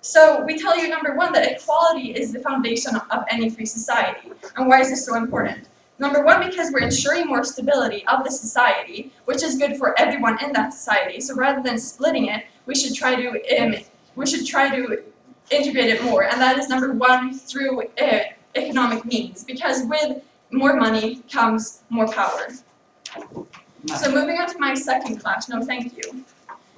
E: So we tell you, number one, that equality is the foundation of any free society. And why is this so important? Number one, because we're ensuring more stability of the society, which is good for everyone in that society. So rather than splitting it, we should try to integrate it more. And that is number one, through economic means, because with more money comes more power. So moving on to my second clash. No, thank you.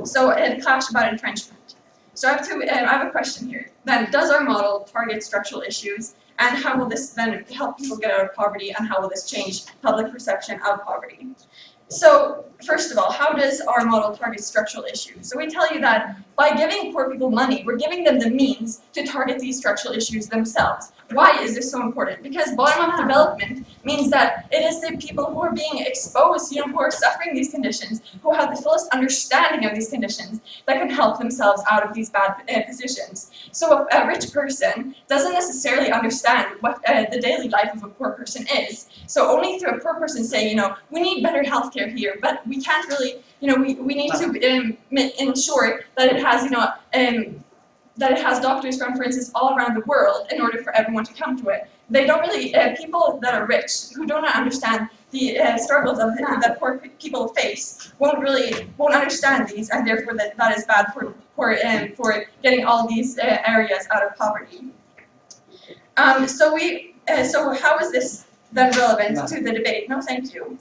E: So a clash about entrenchment. So I have a question here. Then, does our model target structural issues, and how will this then help people get out of poverty, and how will this change public perception of poverty? So, first of all, how does our model target structural issues? So we tell you that by giving poor people money, we're giving them the means to target these structural issues themselves. Why is this so important? Because bottom-up development means that it is the people who are being exposed, who are suffering these conditions, who have the fullest understanding of these conditions, that can help themselves out of these bad positions. So a rich person doesn't necessarily understand what the daily life of a poor person is. So only through a poor person saying, we need better healthcare here, but we can't really, we need to ensure that it has, that it has doctors from, for instance, all around the world in order for everyone to come to it. They don't really, people that are rich, who don't understand the struggles that poor people face, won't understand these, and therefore that is bad for getting all these areas out of poverty. So how is this then relevant to the debate? No, thank you.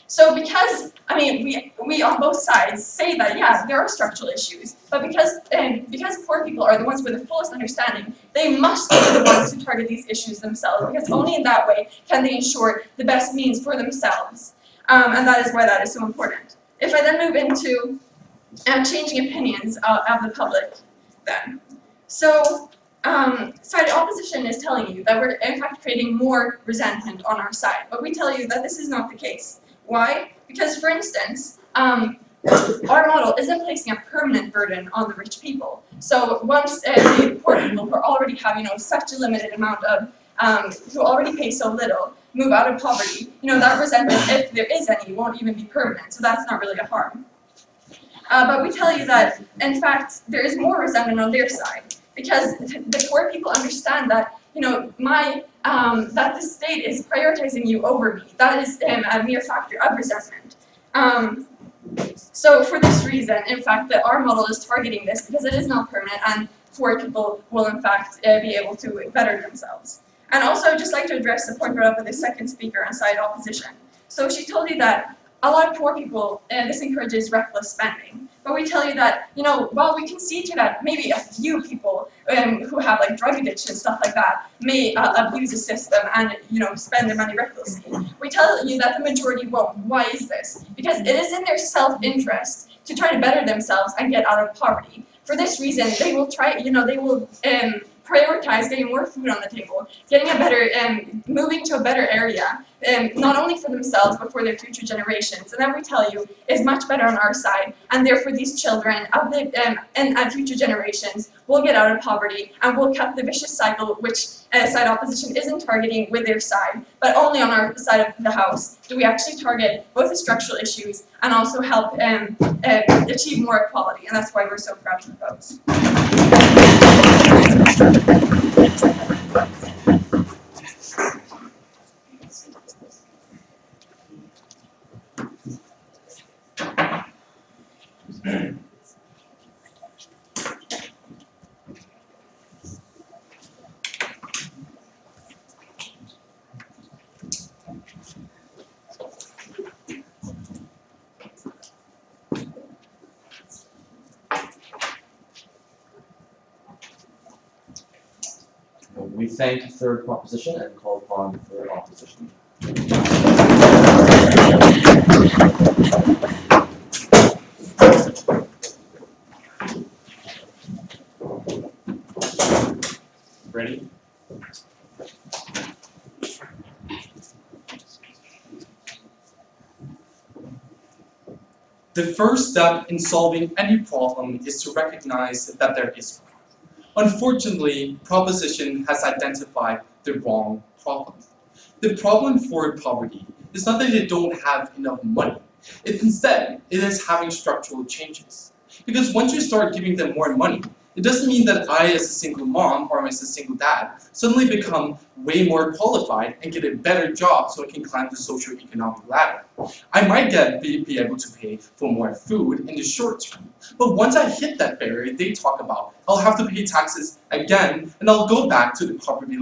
E: So because, I mean, we on both sides say that, yeah, there are structural issues, but because poor people are the ones with the fullest understanding, they must be the ones to target these issues themselves, because only in that way can they ensure the best means for themselves. And that is why that is so important. If I then move into changing opinions of the public, then. So, side opposition is telling you that we're in fact creating more resentment on our side, but we tell you that this is not the case. Why? Because, for instance, our model isn't placing a permanent burden on the rich people. So once the poor people who already have, such a limited amount of, who already pay so little, move out of poverty, that resentment, if there is any, won't even be permanent. So that's not really a harm. But we tell you that, in fact, there is more resentment on their side, because the poor people understand that, that the state is prioritizing you over me. That is a mere factor of resentment. So for this reason, in fact, that our model is targeting this because it is not permanent, and poor people will, in fact, be able to better themselves. And also, I'd just like to address the point brought up by the second speaker on side opposition. So she told you that a lot of poor people, this encourages reckless spending. But we tell you that, while we concede to that, maybe a few people who have like drug addiction, stuff like that, may abuse the system and, spend their money recklessly. We tell you that the majority won't. Why is this? Because it is in their self-interest to try to better themselves and get out of poverty. For this reason, they will try, they will prioritize getting more food on the table, getting a better, moving to a better area, not only for themselves, but for their future generations. And that we tell you is much better on our side, and therefore these children of the, and future generations will get out of poverty, and will cut the vicious cycle which side opposition isn't targeting with their side, but only on our side of the house do we actually target both the structural issues and also help achieve more equality, and that's why we're so proud to propose.
D: We thank the third proposition and call upon the third opposition.
C: Ready? The first step in solving any problem is to recognize that there is one. Unfortunately, proposition has identified the wrong problem. The problem for poverty is not that they don't have enough money. Instead, it is having structural changes. Because once you start giving them more money, it doesn't mean that I, as a single mom or as a single dad, suddenly become way more qualified and get a better job so I can climb the socioeconomic ladder. I might be able to pay for more food in the short term, but once I hit that barrier, they talk about I'll have to pay taxes again, and I'll go back to the poverty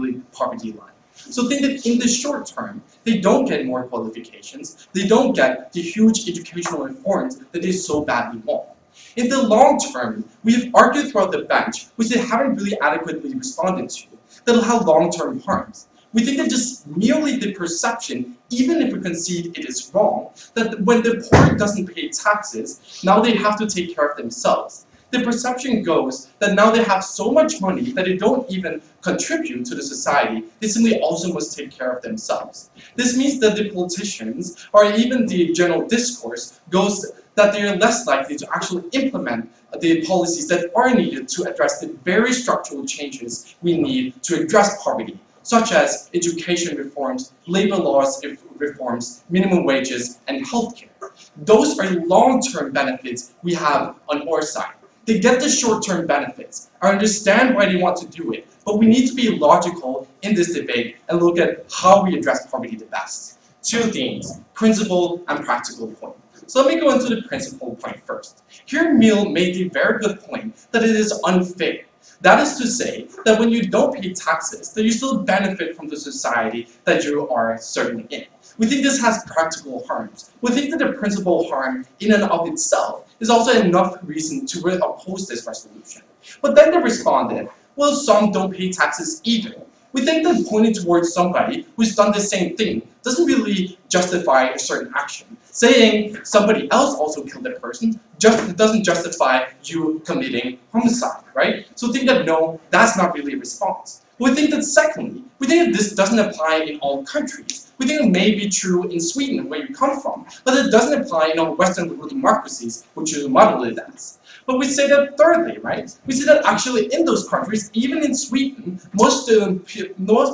C: line. So think that in the short term, they don't get more qualifications, they don't get the huge educational reforms that they so badly want. In the long term, we have argued throughout the bench, which they haven't really adequately responded to, that'll have long-term harms. We think that just merely the perception, even if we concede it is wrong, that when the poor doesn't pay taxes, now they have to take care of themselves. The perception goes that now they have so much money that they don't even contribute to the society, they simply also must take care of themselves. This means that the politicians, or even the general discourse, goes that they are less likely to actually implement the policies that are needed to address the very structural changes we need to address poverty, such as education reforms, labor laws reforms, minimum wages, and healthcare. Those are long-term benefits we have on our side. They get the short-term benefits. I understand why they want to do it, but we need to be logical in this debate and look at how we address poverty the best. Two themes, principle and practical point. So let me go into the principle point first. Here Mill made the very good point that it is unfair That is to say that when you don't pay taxes, that you still benefit from the society that you are serving in. We think this has practical harms. We think that the principal harm in and of itself is also enough reason to really oppose this resolution. But then they responded, well, some don't pay taxes either. We think that pointing towards somebody who's done the same thing doesn't really justify a certain action. Saying somebody else also killed that person doesn't justify you committing homicide, right? So think that no, that's not really a response. We think that secondly, we think that this doesn't apply in all countries. We think it may be true in Sweden, where you come from, but it doesn't apply in all Western liberal democracies, which you model it as. But we say that thirdly, right? We say that actually in those countries, even in Sweden, most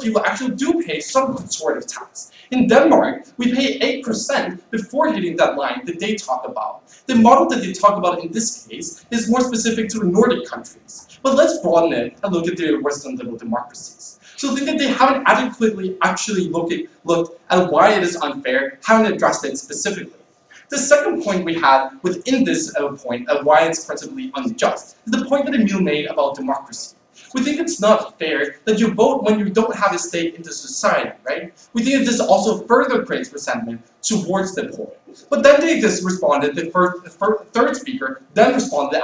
C: people actually do pay some sort of tax. In Denmark, we pay 8% before hitting that line that they talk about. The model that they talk about in this case is more specific to the Nordic countries. But let's broaden it and look at the Western liberal democracies. So I think that they haven't adequately actually looked at why it is unfair, haven't addressed it specifically. The second point we had within this point of why it's principally unjust is the point that Emil made about democracy. We think it's not fair that you vote when you don't have a stake in the society, right? We think that this also further creates resentment towards the poor. But then they just responded, the third speaker then responded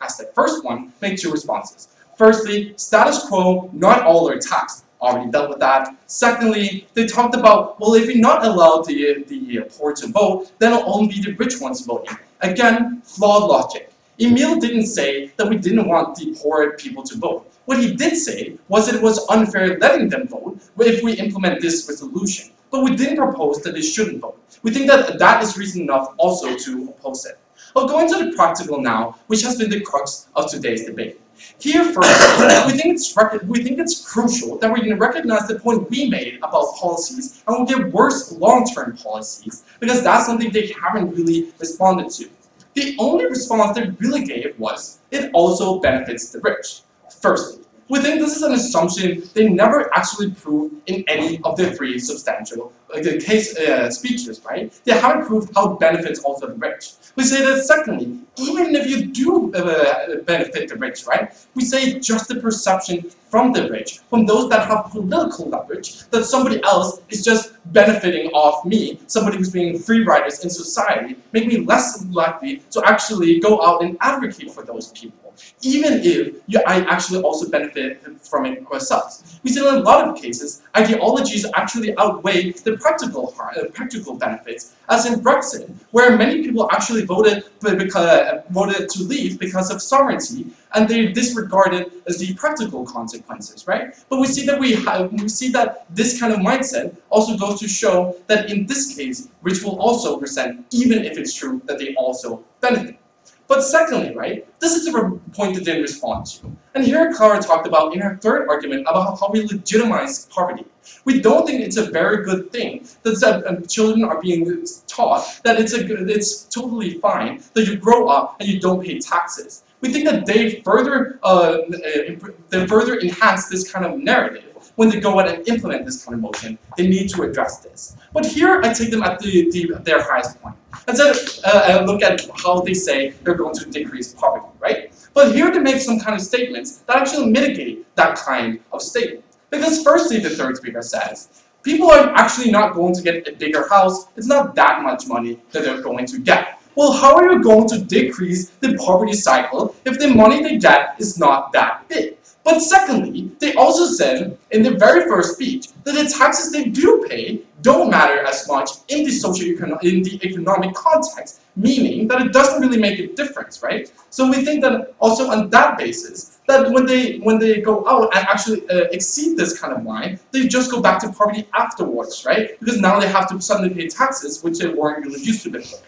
C: as the first one, made two responses. Firstly, status quo, not all are taxed. Already dealt with that. Secondly, they talked about, well, if you're not allowed the poor to vote, then it'll only be the rich ones voting. Again, flawed logic. Emil didn't say that we didn't want the poor people to vote. What he did say was that it was unfair letting them vote if we implement this resolution. But we didn't propose that they shouldn't vote. We think that that is reason enough also to oppose it. I'll go into the practical now, which has been the crux of today's debate. Here first, we think it's crucial that we're going to recognize the point we made about policies and we'll get worse long-term policies because that's something they haven't really responded to. The only response they really gave was, it also benefits the rich. Firstly, we think this is an assumption they never actually proved in any of their three substantial speeches, right? They haven't proved how it benefits also the rich. We say that secondly, even if you do benefit the rich, right? We say just the perception from the rich, from those that have political leverage, that somebody else is just benefiting off me, somebody who's being free riders in society, make me less likely to actually go out and advocate for those people, even if I actually also benefit from it myself. We see in a lot of cases, ideologies actually outweigh the practical benefits, as in Brexit, where many people actually voted to leave because of sovereignty, and they disregarded as the practical consequences, right? But we see that this kind of mindset also goes to show that in this case, rich will also resent, even if it's true that they also benefit. But secondly, right, this is the point that they didn't respond to. And here Clara talked about in her third argument about how we legitimize poverty. We don't think it's a very good thing that children are being taught that it's totally fine that you grow up and you don't pay taxes. We think that they further enhance this kind of narrative when they go out and implement this kind of motion. They need to address this. But here I take them at their highest point. And so look at how they say they're going to decrease poverty, right? But here they make some kind of statements that actually mitigate that kind of statement. Because firstly, the third speaker says, people are actually not going to get a bigger house. It's not that much money that they're going to get. Well, how are you going to decrease the poverty cycle if the money they get is not that big? But secondly, they also said in the very first speech that the taxes they do pay don't matter as much in the economic context, meaning that it doesn't really make a difference, right? So we think that also on that basis, that when they go out and actually exceed this kind of line, they just go back to poverty afterwards, right? Because now they have to suddenly pay taxes, which they weren't really used to before.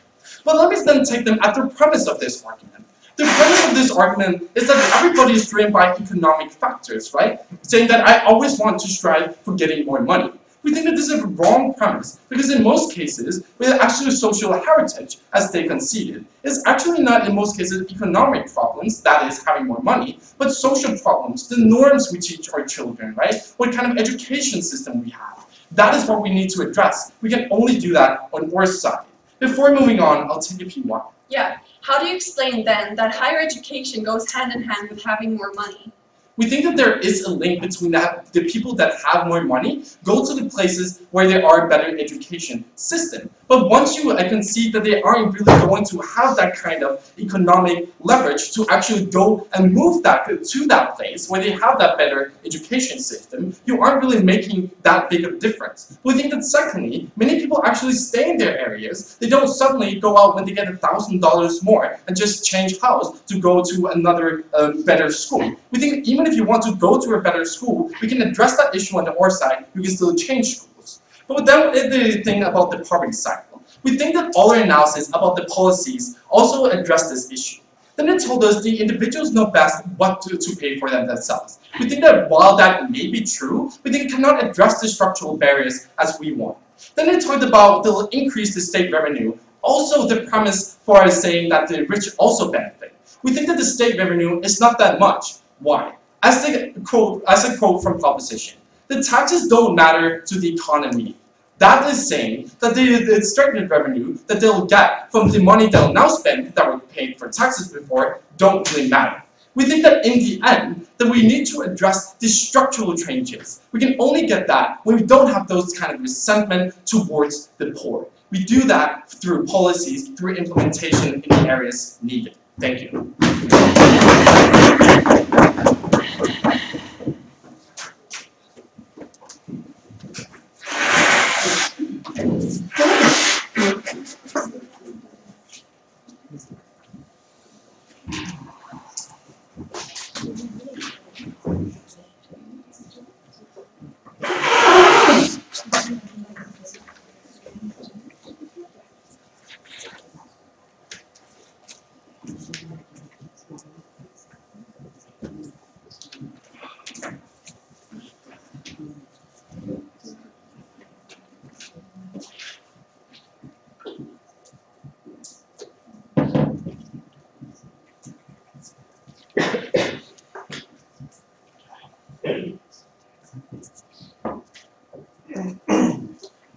C: But let me then take them at the premise of this argument. The premise of this argument is that everybody is driven by economic factors, right? Saying that I always want to strive for getting more money. We think that this is a wrong premise, because in most cases, with actually social heritage, as they conceded, is actually not in most cases economic problems, that is having more money, but social problems, the norms we teach our children, right? What kind of education system we have. That is what we need to address. We can only do that on our side. Before moving on, I'll take a P1.
E: Yeah. How do you explain then that higher education goes hand in hand with having more money?
C: We think that there is a link between that, the people that have more money go to the places where there are better education system. But once you can see that they aren't really going to have that kind of economic leverage to actually go and move that to that place where they have that better education system, you aren't really making that big of a difference. We think that secondly, many people actually stay in their areas. They don't suddenly go out when they get $1,000 more and just change house to go to another better school. We think even if you want to go to a better school, we can address that issue on the OR side, you can still change schools. But then the thing about the poverty cycle, we think that all our analysis about the policies also address this issue. Then they told us the individuals know best what to pay for them themselves. We think that while that may be true, we think it cannot address the structural barriers as we want. Then they talked about they'll increase the state revenue. Also the premise for us saying that the rich also benefit. We think that the state revenue is not that much. Why? As a quote from proposition, the taxes don't matter to the economy. That is saying that the extracted revenue that they'll get from the money they'll now spend that were paid for taxes before don't really matter. We think that in the end, that we need to address the structural changes. We can only get that when we don't have those kind of resentment towards the poor. We do that through policies, through implementation in the areas needed. Thank you.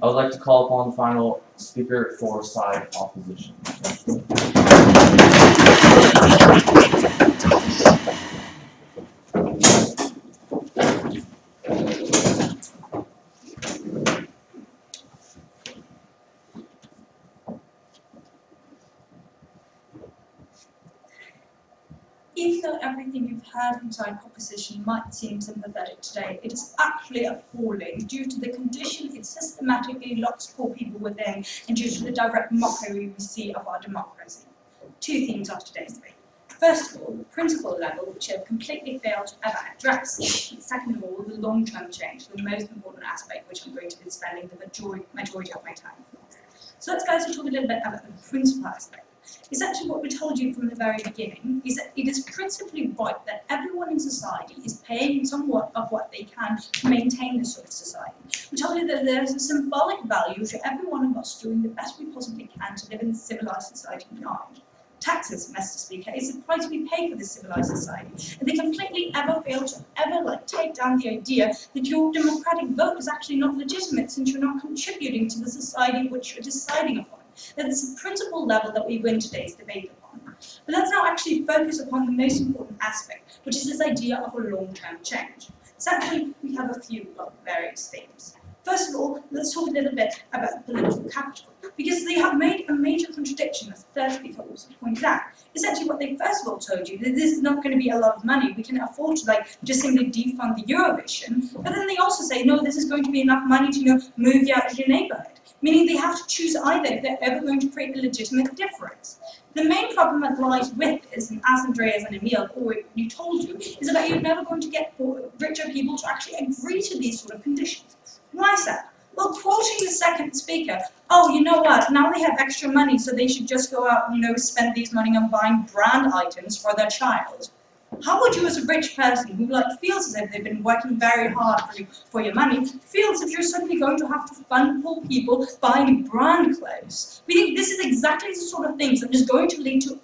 D: I would like to call upon the final speaker for side opposition.
G: Even though everything you've heard from side proposition might seem sympathetic today, it is actually appalling due to the condition it systematically locks poor people within and due to the direct mockery we see of our democracy. Two themes of today's debate. First of all, the principle level, which you have completely failed to ever address. And second of all, the long-term change, the most important aspect, which I'm going to be spending the majority of my time for. So let's guys talk a little bit about the principle aspect. Essentially what we told you from the very beginning is that it is principally right that everyone in society is paying somewhat of what they can to maintain this sort of society. We told you that there is a symbolic value to every one of us doing the best we possibly can to live in a civilized society beyond. Taxes, Mr. Speaker, is the price we pay for this civilized society. And they completely fail to take down the idea that your democratic vote is actually not legitimate since you're not contributing to the society which you're deciding upon. That is the principal level that we win today's debate upon. But let's now actually focus upon the most important aspect, which is this idea of a long-term change. Essentially, we have a few various themes. First of all, let's talk a little bit about political capital, because they have made a major contradiction, as the third speaker also pointed out. Essentially, what they first of all told you, that this is not going to be a lot of money, we can afford to just simply defund the Eurovision, but then they also say, no, this is going to be enough money to move you out of your neighborhood. Meaning they have to choose either if they're ever going to create a legitimate difference. The main problem that lies with this, and as Andreas and Emil already told you, is that you're never going to get richer people to actually agree to these sort of conditions. Why is that? Well, quoting the second speaker, oh, you know what, now they have extra money, so they should just go out and spend these money on buying brand items for their child. How would you, as a rich person who feels as if they've been working very hard for your money, feel as if you're suddenly going to have to fund poor people buying brand clothes? We think this is exactly the sort of things that is going to lead to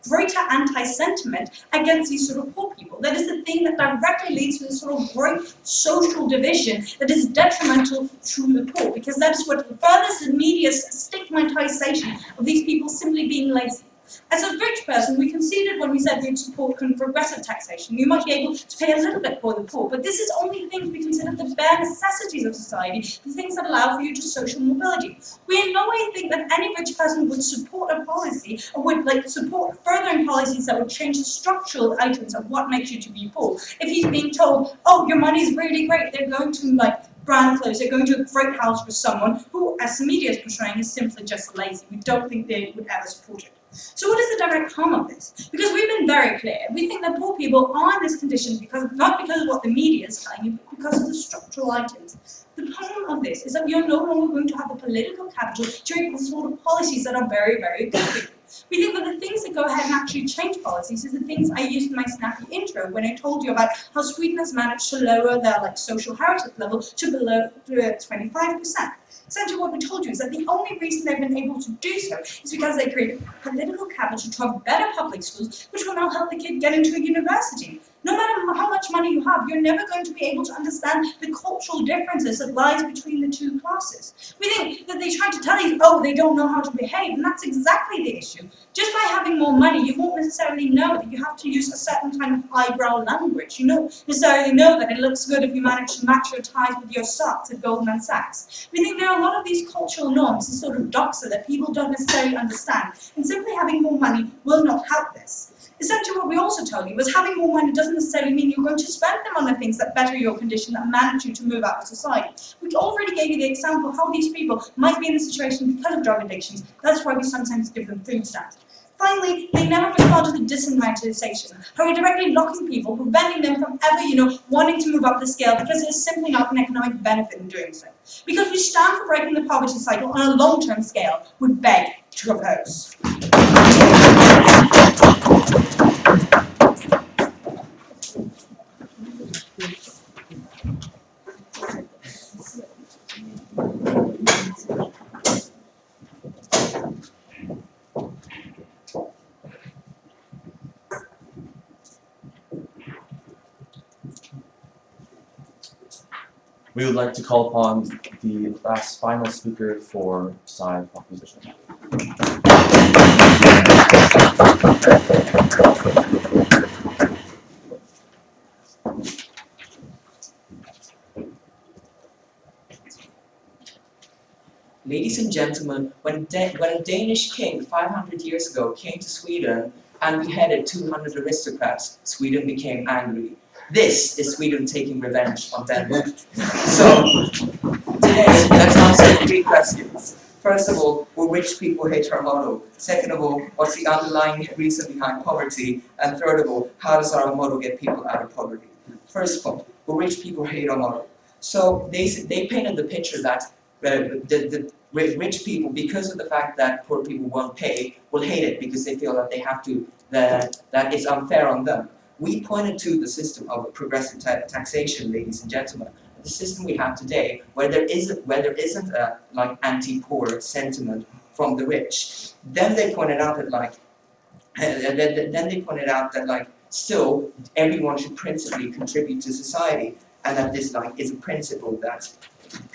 G: greater anti-sentiment against these sort of poor people. That is the thing that directly leads to this sort of great social division that is detrimental to the poor, because that is what furthers the media's stigmatization of these people simply being lazy. As a rich person, we conceded when we said we'd support progressive taxation. You might be able to pay a little bit for the poor, but this is only things we consider the bare necessities of society, the things that allow for you to social mobility. We in no way think that any rich person would support a policy or would support furthering policies that would change the structural items of what makes you to be poor. If he's being told, oh, your money's really great, they're going to brand clothes, they're going to a great house for someone who, as the media is portraying, is simply just lazy. We don't think they would ever support it. So what is the direct harm of this? Because we've been very clear. We think that poor people are in this condition not because of what the media is telling you, but because of the structural items. The problem of this is that you're no longer going to have the political capital to make the sort of policies that are very, very good for you. We think that the things that go ahead and actually change policies is the things I used in my snappy intro when I told you about how Sweden has managed to lower their social heritage level to below 25%. Essentially what we told you is that the only reason they've been able to do so is because they created political capital to have better public schools, which will now help the kid get into a university. No matter how much money you have, you're never going to be able to understand the cultural differences that lies between the two classes. We think that they try to tell you, oh, they don't know how to behave, and that's exactly the issue. Just by having more money, you won't necessarily know that you have to use a certain kind of highbrow language. You don't necessarily know that it looks good if you manage to match your ties with your socks at Goldman Sachs. We think there are a lot of these cultural norms, this sort of doxa that people don't necessarily understand, and simply having more money will not help this. Essentially what we also told you was having more money doesn't necessarily mean you're going to spend them on the things that better your condition, that manage you to move out of society. We already gave you the example of how these people might be in this situation because of drug addictions. That's why we sometimes give them food stamps. Finally, they never respond to the disincentivization, how we're directly locking people, preventing them from ever, wanting to move up the scale because there's simply not an economic benefit in doing so. Because we stand for breaking the poverty cycle on a long-term scale, we beg to oppose.
D: We would like to call upon the last final speaker for side proposition.
F: Ladies and gentlemen, when a Danish king 500 years ago came to Sweden and beheaded 200 aristocrats, Sweden became angry. This is Sweden taking revenge on Denmark. So, today, let's answer 3 questions. First of all, will rich people hate our model? Second of all, what's the underlying reason behind poverty? And third of all, how does our model get people out of poverty? First point, will rich people hate our model? So, they painted the picture that the rich people, because of the fact that poor people won't pay, will hate it because they feel that they have to, that it's unfair on them. We pointed to the system of progressive taxation, ladies and gentlemen. The system we have today, where there isn't a anti-poor sentiment from the rich. Then they pointed out that still everyone should principally contribute to society, and that this is a principle that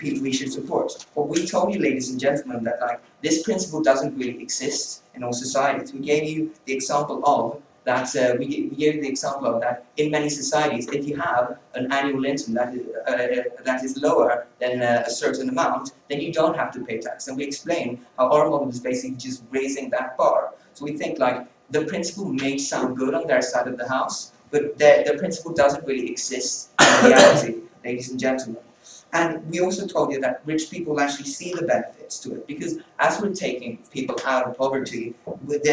F: we should support. But we told you, ladies and gentlemen, that this principle doesn't really exist in all societies. We gave you the example of that. We gave the example of that in many societies. If you have an annual income that is lower than a certain amount, then you don't have to pay tax. And we explain how our model is basically just raising that bar. So we think the principle may sound good on their side of the house, but the principle doesn't really exist in reality, ladies and gentlemen. And we also told you that rich people actually see the benefits to it, because as we're taking people out of poverty, we're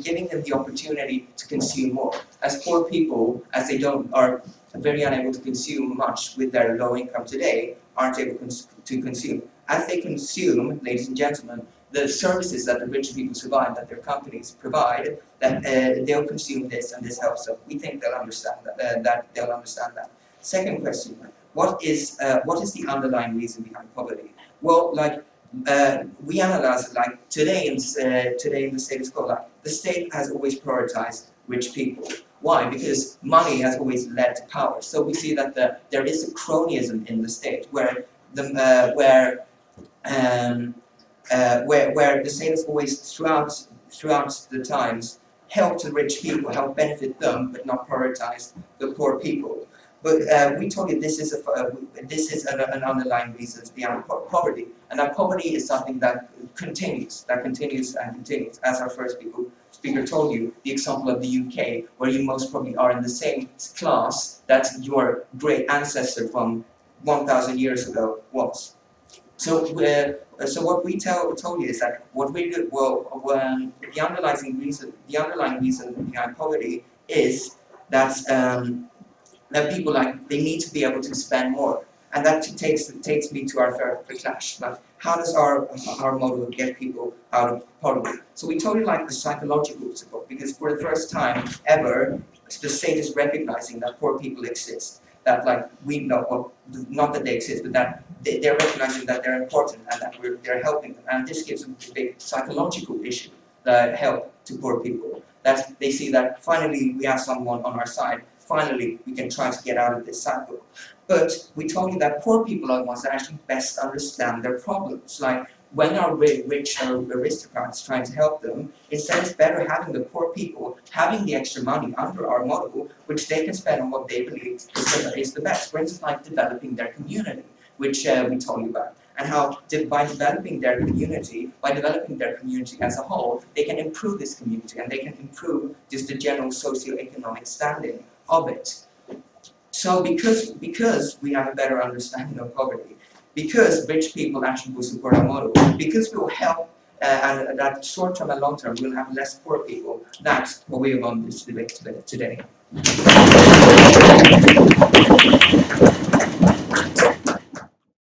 F: giving them the opportunity to consume more. As poor people, as they are very unable to consume much with their low income today, aren't able to consume. As they consume, ladies and gentlemen, the services that the rich people provide, that their companies provide, that they'll consume this, and this helps them. We think they'll understand that. Second question. What is the underlying reason behind poverty? Well, we analyze today in the status quo, the state has always prioritized rich people. Why? Because money has always led to power. So we see that there is a cronyism in the state where where the state has always throughout the times helped the rich people, helped benefit them, but not prioritize the poor people. But we told you this is an underlying reason behind poverty, and that poverty is something that continues and continues. As our first speaker told you, the example of the UK, where you most probably are in the same class that your great ancestor from 1,000 years ago was. So, so what we told you is that what we do, the underlying reason behind poverty is that that people they need to be able to spend more, and that takes me to our third clash. Like, how does our model get people out of poverty? So we told you the psychological support, because for the first time ever, the state is recognizing that poor people exist. That we know, well, not that they exist, but that they're recognizing that they're important and that they're helping them. And this gives them a big psychological issue, the help to poor people. That they see that finally we have someone on our side. Finally, we can try to get out of this cycle. But we told you that poor people are the ones that actually best understand their problems. Like when our rich aristocrats trying to help them, instead it's better having the poor people having the extra money under our model, which they can spend on what they believe is the best. For instance, like developing their community, which we told you about. And how by developing their community as a whole, they can improve this community and they can improve just the general socio-economic standing of it. So because we have a better understanding of poverty, because rich people actually will support our model, because we will help and that short term and long term we'll have less poor people, that's what we have on this debate today.